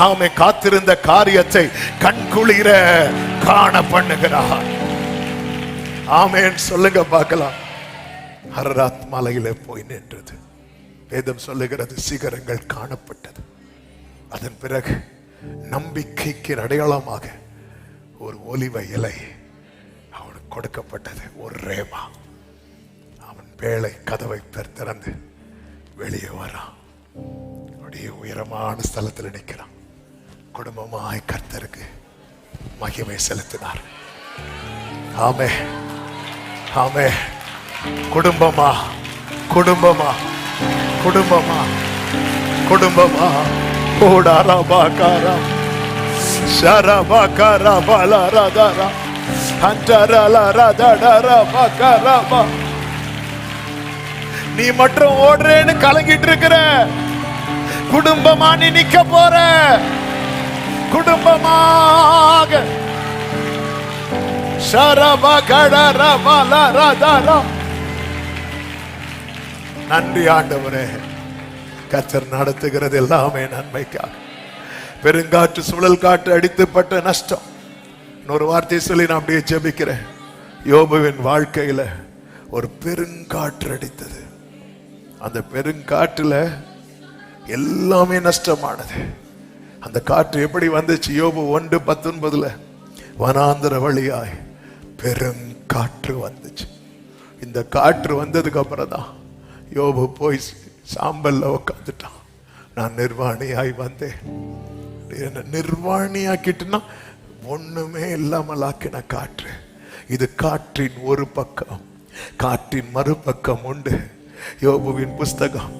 ஆமே காத்திருந்த காரியத்தை கண்குளிர காண பண்ணுகிறார். ஆமென் சொல்லுங்க பார்க்கலாம். அரராத் மலையிலே போய் நின்றது. வேதம் சொல்லுகிறது, சிகரங்கள் காணப்பட்டது. அதன் பிறகு நம்பிக்கைக்கு அடையாளமாக ஒரு ஒலிவ இலை அவனுக்கு கொடுக்கப்பட்டது, ஒரு ரேமா. அவன் பேழை கதவை திறந்து வெளியே வரான். அப்படியே உயரமான ஸ்தலத்தில் நிற்கிறான். குடும்பமாய் கர்த்தருக்கு மகிமை செலுத்தினார். ஆமே ஆமே. குடும்பமா ஓடாரா ஷரபாகாரா பலரதரா அண்டரலரதடரபகரபா. நீ மட்டும் ஓடுறேன்னு கலங்கிட்டு இருக்கிற, குடும்பமா நீ நிக்க போற. குடும்பமாக ஷரபகடரபலரதரா. நன்றி ஆண்டவரே, கர்த்தர் நடத்துகிறது எல்லாமே நன்மைக்காக. பெருங்காற்று சுழல் காற்று அடித்துப்பட்ட நஷ்டம். இன்னொரு வார்த்தையை சொல்லி நான் அப்படியே ஜெபிக்கிறேன். யோபுவின் வாழ்க்கையில ஒரு பெருங்காற்று அடித்தது. அந்த பெருங்காற்றுல எல்லாமே நஷ்டமானது. அந்த காற்று எப்படி வந்துச்சு? யோபு 1:19 வனாந்தர வழியாய் பெருங்காற்று வந்துச்சு. இந்த காற்று வந்ததுக்கு அப்புறம் தான் யோபு போய் சாம்பல்ல உட்காந்துட்டான். நான் நிர்வாணியாய் வந்தேன். என்ன நிர்வாணியாக்கிட்டுனா ஒண்ணுமே இல்லாமல் ஆக்கின காற்று. இது காற்றின் ஒரு பக்கம், காற்றின் மறுபக்கம் உண்டு. யோபுவின் புஸ்தகம்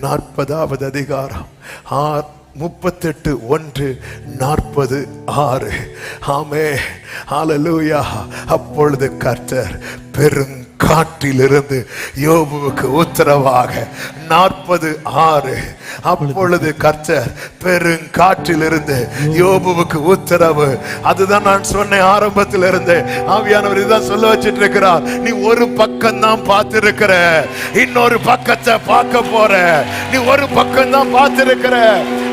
40வது அதிகாரம் 38:1-46. ஆமே ஹல்லேலூயா. அப்பொழுது கர்த்தர் பெருங்காற்றிலிருந்து யோபுவுக்கு உத்தரவாக 40:6. அப்பொழுது கர்த்தர் பெருங்காற்றிலிருந்து யோபுவுக்கு உத்தரவு. அதுதான் நான் சொன்னேன் ஆரம்பத்தில் இருந்து. ஆவியானவர் இதுதான் சொல்ல வச்சிட்டு இருக்கிறார். நீ ஒரு பக்கம் தான் பார்த்திருக்கிற, இன்னொரு பக்கத்தை பார்க்க போற. நீ ஒரு பக்கம் தான் பார்த்திருக்கிற,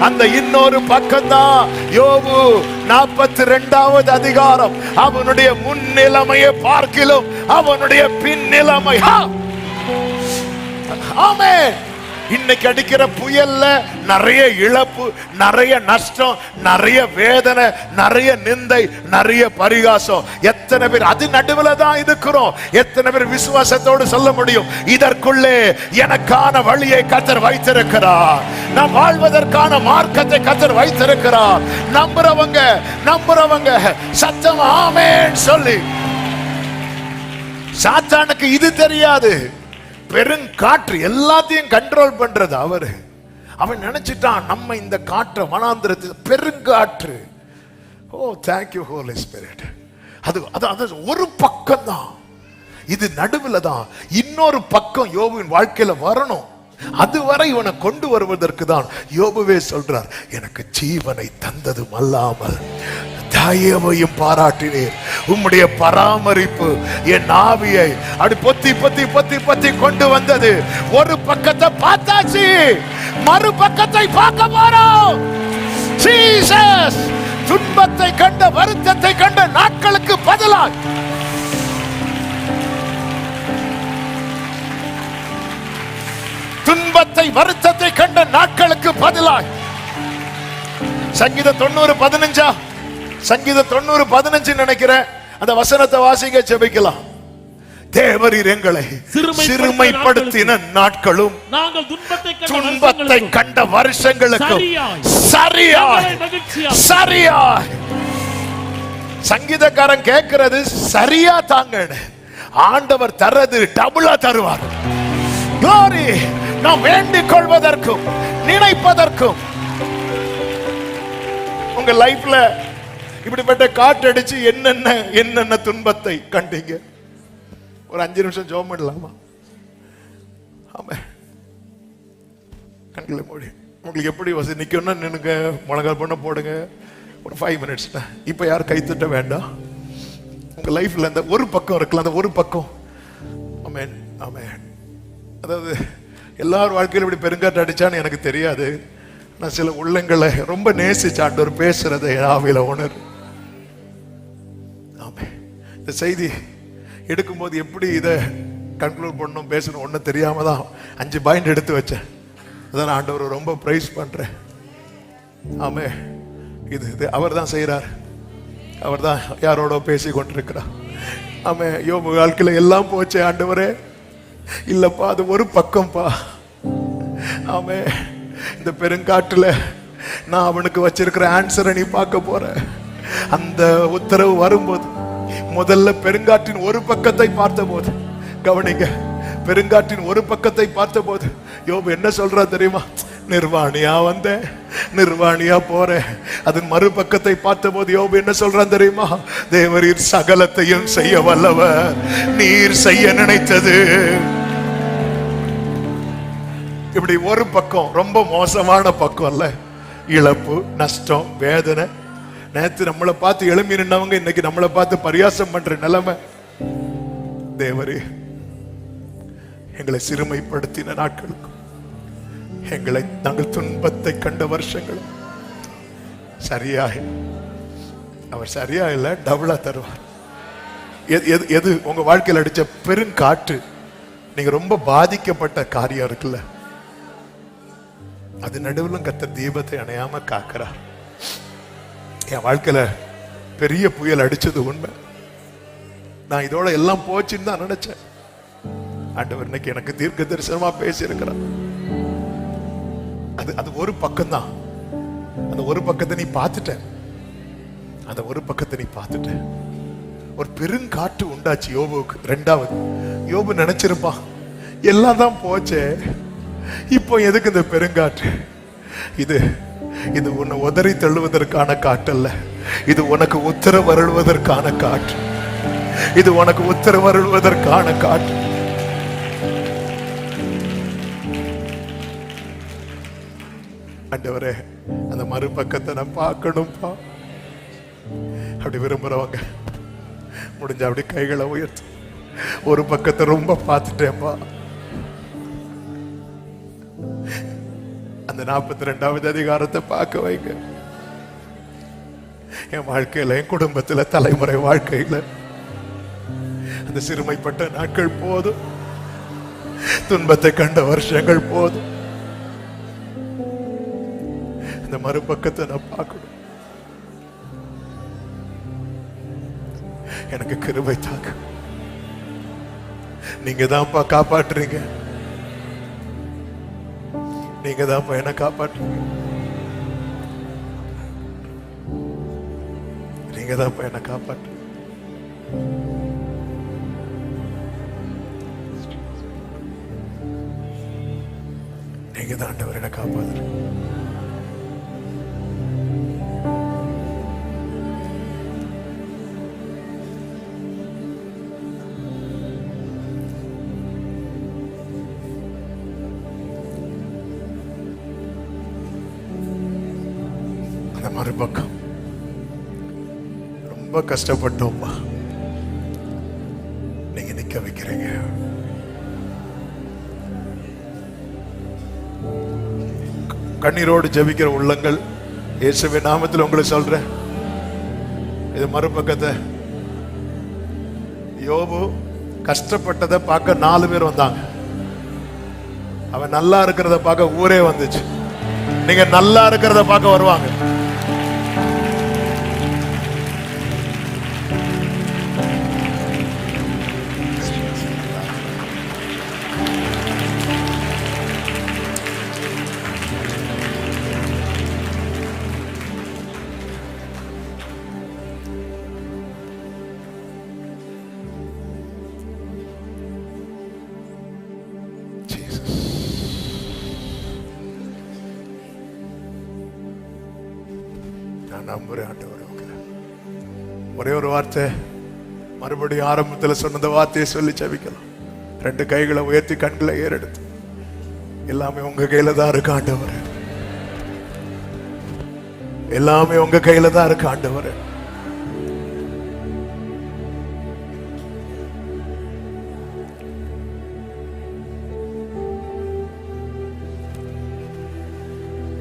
அந்த இன்னொரு பக்கம் தான் யோபு 42வது அதிகாரம். அவனுடைய முன் நிலைமையை பார்க்கிலும் அவனுடைய பின் நிலைமை. ஆமென். இன்னைக்கு அடிக்கிற புயல்ல நிறைய இழப்பு, நிறைய நஷ்டம், நிறைய வேதனை, நிறைய நிந்தை, நிறைய பரிகாசம். எத்தனை பேர் அது நடுவில் தான் இருக்கிறோம்? எத்தனை பேர் விசுவாசத்தோடு சொல்ல முடியும், இதற்குள்ளே எனக்கான வழியை கர்த்தர் வைத்திருக்கிறார், நாம் வாழ்வதற்கான மார்க்கத்தை கர்த்தர் வைத்திருக்கிறார். நம்புறவங்க சத்தம் ஆமென் சொல்லி. சாத்தானுக்கு இது தெரியாது. பெருங்காற்று எல்லாத்தையும் கண்ட்ரோல் பண்றது அவரு. அவன் நினைச்சிட்டான் நம்ம இந்த காற்றை வனாந்திரத்தில் பெருங்காற்று. ஓ தேங்க்யூ ஹோலி ஸ்பிரிட். அது ஒரு பக்கம் தான், இது நடுவில் தான். இன்னொரு பக்கம் யோபுவின் வாழ்க்கையில வரணும். அதுவரை இவனை கொண்டு வருவதற்கு தான் யோபுவே சொல்றார், எனக்கு ஜீவனை தந்ததும் அல்லாமல் தயவையும் பாராட்டினீர். உம்முடைய பராமரிப்பு என் ஆவியை அப்படி பொத்தி பொத்தி பொத்தி பொத்தி கொண்டு வந்தது. ஒரு பக்கத்தை பார்த்தாச்சு, மறு பக்கத்தை பார்க்க போறோம். ஜீசஸ் துன்பத்தை கண்ட, வருத்தத்தை கண்ட நாட்களுக்கு பதிலாக துன்பத்தை வருத்தத்தை கண்ட நாட்களுக்கு பதிலாக சங்கீதம் 90:15 சங்கீதம் 90:15 நினைக்கிறேன். அந்த வசனத்தை வாசிக்க ஜெபிக்கலாம். தேவரீர் எங்களை சிறுமைப்படுத்தின நாட்களும் நாங்கள் துன்பத்தை கண்ட வருஷங்களுக்கும் சரியாய் சங்கீதக்காரன் கேட்கிறது சரியா தாங்க. ஆண்டவர் தரது டபுளா தருவார். Glory. நாம் வேண்டிக் கொள்வதற்கும் நினைப்பதற்கும். உங்க லைஃப்ல இப்படிப்பட்ட காற்றடிச்சு என்னென்ன துன்பத்தை கண்டீங்க? ஒரு 5 நிமிஷம் ஜெபம் பண்ணலாமா? ஆமா, கண்களை மூடி. உங்களுக்கு எப்படி வசதி நிக்கணும்னா நின்னுங்க, முழங்கால் பண்ண போடுங்க. ஒரு 5 மினிட்ஸ். இப்ப யாரும் கைத்தட்ட வேண்டாம். உங்க லைஃப்ல அந்த ஒரு பக்கம் இருக்கலாம், அந்த ஒரு பக்கம். ஆமென் ஆமென். அதாவது எல்லார் வாழ்க்கையிலும் இப்படி பெருங்காற்று அடிச்சான்னு எனக்கு தெரியாது. நான் சில உள்ளங்களை ரொம்ப நேசிச்சாண்டவர் பேசுறதை ஆவியில உணர். ஆமே, இந்த செய்தி எடுக்கும்போது எப்படி இதை கன்க்ளூட் பண்ணணும் பேசணும் ஒன்றும் தெரியாம தான் 5 பாயிண்ட் எடுத்து வச்சேன். அதான் ஆண்டவர் ரொம்ப பிரைஸ் பண்றேன். ஆமே, இது அவர் தான் செய்யறார். அவர் தான் யாரோட பேசி கொண்டிருக்கிறார். ஆமே, யோபு வாழ்க்கையில எல்லாம் போச்சு ஆண்டவரே. இல்லப்பா, அது ஒரு பக்கம்பா. ஆமே, இந்த பெருங்காட்டுல நான் அவனுக்கு வச்சிருக்கிற ஆன்சரை நீ பார்க்க போற. அந்த உத்தரவு வரும்போது முதல்ல பெருங்காற்றின் ஒரு பக்கத்தை பார்த்த போது, கவனிங்க, பெருங்காற்றின் ஒரு பக்கத்தை பார்த்த போது யோபு என்ன சொல்றா தெரியுமா? நிர்வாணியா வந்த, நிர்வாணியா போற. அதன் மறுபக்கத்தை பார்த்த போது யோபு என்ன சொல்றான் தெரியுமா? தேவரீர் சகலத்தையும் செய்ய வல்லவர், நீர் செய்ய நினைத்தது. இப்படி ஒரு பக்கம் ரொம்ப மோசமான பக்கம் அல்ல, இழப்பு, நஷ்டம், வேதனை. நேற்று நம்மளை பார்த்து எழும்பி நின்னவங்க இன்னைக்கு நம்மளை பார்த்து பரியாசம் பண்ற நிலைமை. தேவரே, எங்களை சிறுமைப்படுத்தின நாட்களுக்கும் எங்களை நாங்கள் துன்பத்தை கண்ட வருஷங்களும் சரியாக அவர் சரியா இல்ல டபுளா தருவார். எது உங்க வாழ்க்கையில் அடிச்ச பெருங்காற்று, நீங்க ரொம்ப பாதிக்கப்பட்ட காரியம் இருக்குல்ல, அது நடுவில் கர்த்தர் தீபத்தை அணையாம காக்கிறார். என் வாழ்க்கையில பெரிய புயல் அடிச்சது உண்மை. நான் இதோட எல்லாம் போச்சுன்னு தான் நினைச்சேன். ஆண்டவர் இன்னைக்கு எனக்கு தீர்க்க தரிசனமா பேசி இருக்கிறார். அது ஒரு பக்கம் தான். அந்த ஒரு பக்கத்தை நீ பார்த்துட்ட, அந்த ஒரு பக்கத்தை நீ பார்த்துட்ட. ஒரு பெருங்காற்று உண்டாச்சு யோபுக்கு. 2வது, யோபு நினைச்சிருப்பான் எல்லாம் தான் போச்சே, இப்போ எதுக்கு இந்த பெருங்காற்று? இது உன்னை உதறி தள்ளுவதற்கான காற்றல்ல, இது உனக்கு உத்தரவு அருள்வதற்கான காற்று. இது உனக்கு உத்தரவு அருள்வதற்கான காற்று. ஆண்டவரே, அந்த மறுபக்கத்தை நான் பார்க்கணும்பா. அப்படி விரும்புறவங்க முடிஞ்ச அப்படி கைகளை உயர்த்து. ஒரு பக்கத்தை ரொம்ப பார்த்துட்டேன்பா. அந்த 42வது அதிகாரத்தை பார்க்க வைங்க. என் வாழ்க்கையில, என் குடும்பத்துல, தலைமுறை வாழ்க்கையில அந்த சிறுமைப்பட்ட நாட்கள் போதும், துன்பத்தை கண்ட வருஷங்கள் போதும். அந்த மறுபக்கத்தை நான் பார்க்கணும். எனக்கு கிருபை தாங்க. நீங்க தான்ப்பா காப்பாற்றுறீங்க. நீங்க தான்ப்பா என்ன காப்பாற்றுறீங்க. நீங்க தான்ப்பா என்ன காப்பாற்று. நீங்க தான் ஆண்டவர் என்ன காப்பாற்று. மறுபக்கம் ரொம்ப கஷ்டப்பட்டோம்மா, நீங்க நிக்க வைக்கிறீங்க. கண்ணீரோடு ஜெபிக்கிற உள்ளங்கள் இயேசுவின் நாமத்தில் உங்களை சொல்றேன். இது மறுபக்கத்தை, யோபு கஷ்டப்பட்டதை பார்க்க 4 பேர் வந்தாங்க. அவன் நல்லா இருக்கிறத பார்க்க ஊரே வந்துச்சு. நீங்க நல்லா இருக்கிறத பார்க்க வருவாங்க. நான் நம்புறேன் ஆண்டவரே. ஒரே ஒரு வார்த்தை, மறுபடியும் ஆரம்பத்தில் சொன்ன வார்த்தையை சொல்லி ஜெபிக்கலாம். 2 கைகளை உயர்த்தி கண்களை ஏறெடுத்து, எல்லாமே உங்க கையில தான் இருக்கு ஆண்டவரே. எல்லாமே உங்க கையில தான் இருக்கு ஆண்டவரே.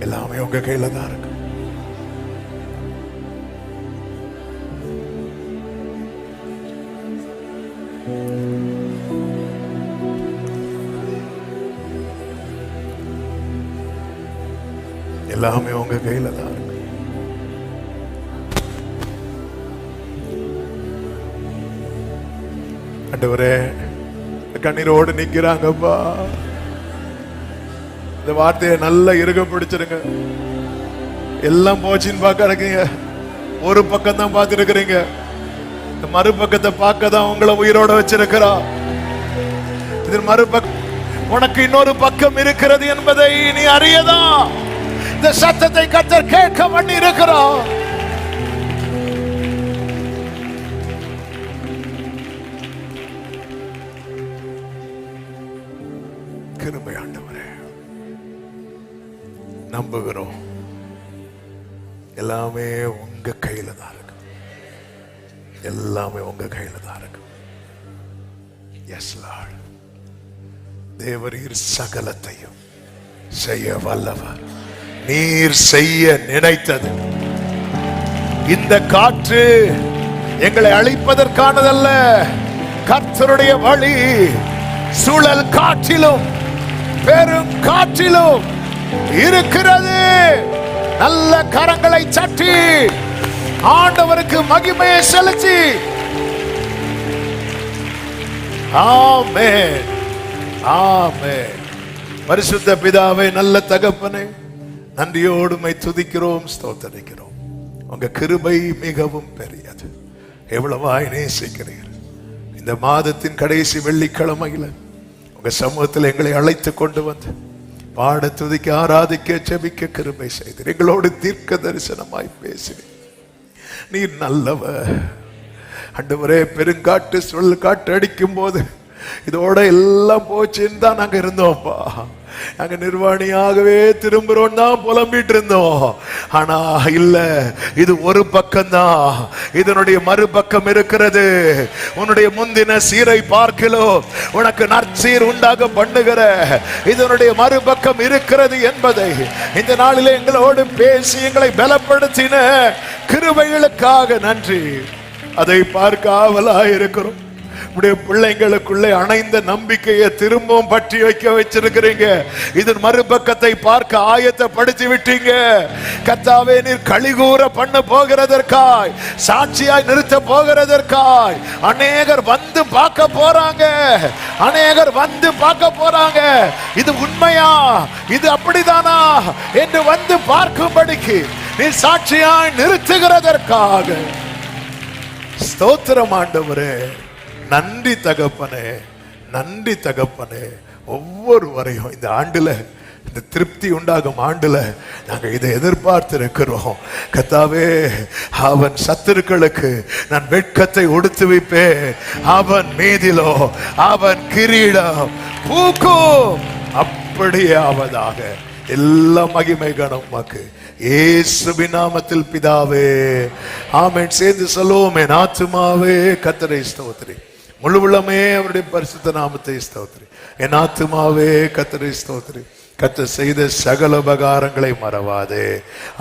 எல்லாமே உங்க கையில தான் இருக்கு. எல்லாமே உங்க கையில தான் இருக்கு. ஆண்டவரே, கண்ணீரோடு நிக்கிறாங்கப்பா. இந்த வார்த்தையை நல்லா இறுக பிடிச்சிருங்க. எல்லாம் போச்சின்னு பார்க்க இருக்கீங்க, ஒரு பக்கம் தான் பார்த்துருக்கிறீங்க. இந்த மறுபக்கத்தை பார்க்க தான் உங்களை உயிரோட வச்சிருக்கிறா. இது மறுபக்கம், உனக்கு இன்னொரு பக்கம் இருக்கிறது என்பதை நீ அறியதா? இந்த சத்தத்தை கர்த்தர் கேட்க பண்ணி இருக்கிறோம். கிருபை ஆண்டவரே, நம்புகிறோம். எல்லாமே உங்க கையில தான் இருக்கு. எல்லாமே உங்க கையில தான் இருக்கு. Yes Lord. தேவரீர் சகலத்தையும் செய்ய வல்லவர். நீர் செய்ய நினைத்தது, இந்த காற்று எங்களை அழிப்பதற்கானதல்ல. கர்த்தருடைய வழி சுழல் காற்றிலும் பெரும் காற்றிலும் இருக்கிறது. நல்ல கரங்களை சட்டி ஆண்டவருக்கு மகிமையை செலுத்தி, ஆமென், ஆமென். பரிசுத்த பிதாவே, நல்ல தகப்பனே, நன்றியோடு உம்மை துதிக்கிறோம், ஸ்தோத்தரிக்கிறோம். உங்க கிருபை மிகவும் பெரியது. எவ்வளவாய் நேசிக்கிறீர். இந்த மாதத்தின் கடைசி வெள்ளிக்கிழமையில உங்க சமூகத்தில் எங்களை அழைத்து கொண்டு வந்து பாட, துதிக்க, ஆராதிக்க, ஜெபிக்க கிருபை செய்தீர். எங்களோடு தீர்க்க தரிசனமாய் பேசினீர். நீர் நல்லவர் ஆண்டவரே. பெருங்காட்டு சுழல் காட்டு அடிக்கும் போது இதோட எல்லாம் போச்சுன்னு தான் நாங்க இருந்தோம்ப்பா. நாங்க நிர்வாணியாகவே திரும்புறோம் தான் புலம்பிட்டு இருந்தோம். ஆனா இல்ல, இது ஒரு பக்கம்தான். இதனுடைய மறுபக்கம் இருக்கிறது. உன்னுடைய முந்தின சீரை பார்க்கலோ உனக்கு நற்சீர் உண்டாக பண்ணுகிற இதனுடைய மறுபக்கம் இருக்கிறது என்பதை இந்த நாளிலே எங்களோடு பேசி எங்களை பலப்படுத்தின கிருபைகளுக்காக நன்றி. அதை பார்க்க ஆவலாய் இருக்கிறோம். உடைய பிள்ளைங்களுக்குள்ளே அணைந்த நம்பிக்கையை திரும்பவும் பற்றி வைக்க வச்சிருக்கிறீங்க. இதன் மறுபக்கத்தை பார்க்க ஆயத்தப்படுத்தி விட்டீங்க. கர்த்தாவே, நீர் கலிகூற பண்ண போகிறதற்காய், சாட்சியாய் நிறுத்த போகிறதற்காய் அநேகர் வந்து பார்க்க போறாங்க. அநேகர் வந்து பார்க்க போறாங்க. இது உண்மையா, இது அப்படிதானா என்று வந்து பார்க்கும்படிக்கு நீர் சாட்சியாய் நிறுத்துகிறதற்காக ஸ்தோத்திரம் ஆண்டவரே. நன்றி தகப்பனே, நன்றி தகப்பனே. ஒவ்வொருவரையும் இந்த ஆண்டுல, இந்த திருப்தி உண்டாகும் ஆண்டுல நாங்க இதை எதிர்பார்த்து இருக்கிறோம். கர்த்தாவே, அவன் சத்துருக்களுக்கு நான் வெட்கத்தை உடுத்து வைப்பேன், அவன் மீதிலோ அவன் கிரீடம் பூக்கும். அப்படியே ஆவதாக. எல்லா மகிமை கனம் உமக்கு இயேசுவின் நாமத்தில் பிதாவே ஆமென். சேர்ந்து சொல்லுவோம், என் ஆத்துமாவே கர்த்தரை ஸ்தோத்திரி, முழு உள்ளமே அவருடைய பரிசுத்த நாமத்தை ஸ்தோத்திரி. என் ஆத்துமாவே கர்த்தரை ஸ்தோத்திரி, கர்த்தர் செய்த சகல உபகாரங்களை மறவாதே.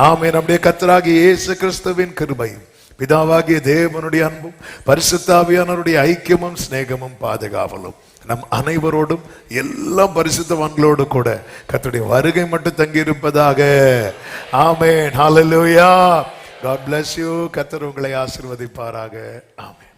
ஆமென். நம்முடைய கர்த்தராகிய இயேசு கிறிஸ்துவின் கிருபையும் பிதாவாகிய தேவனுடைய அன்பும் பரிசுத்த ஆவியானவருடைய ஐக்கியமும் சிநேகமும் பாதுகாவலும் நம் அனைவரோடும் எல்லா பரிசுத்தவான்களோடு கூட கர்த்தருடைய வருகை மட்டும் தங்கி இருப்பதாக. ஆமென். ஹல்லேலூயா. God bless you. கர்த்தர் உங்களை ஆசீர்வதிப்பாராக. ஆமென்.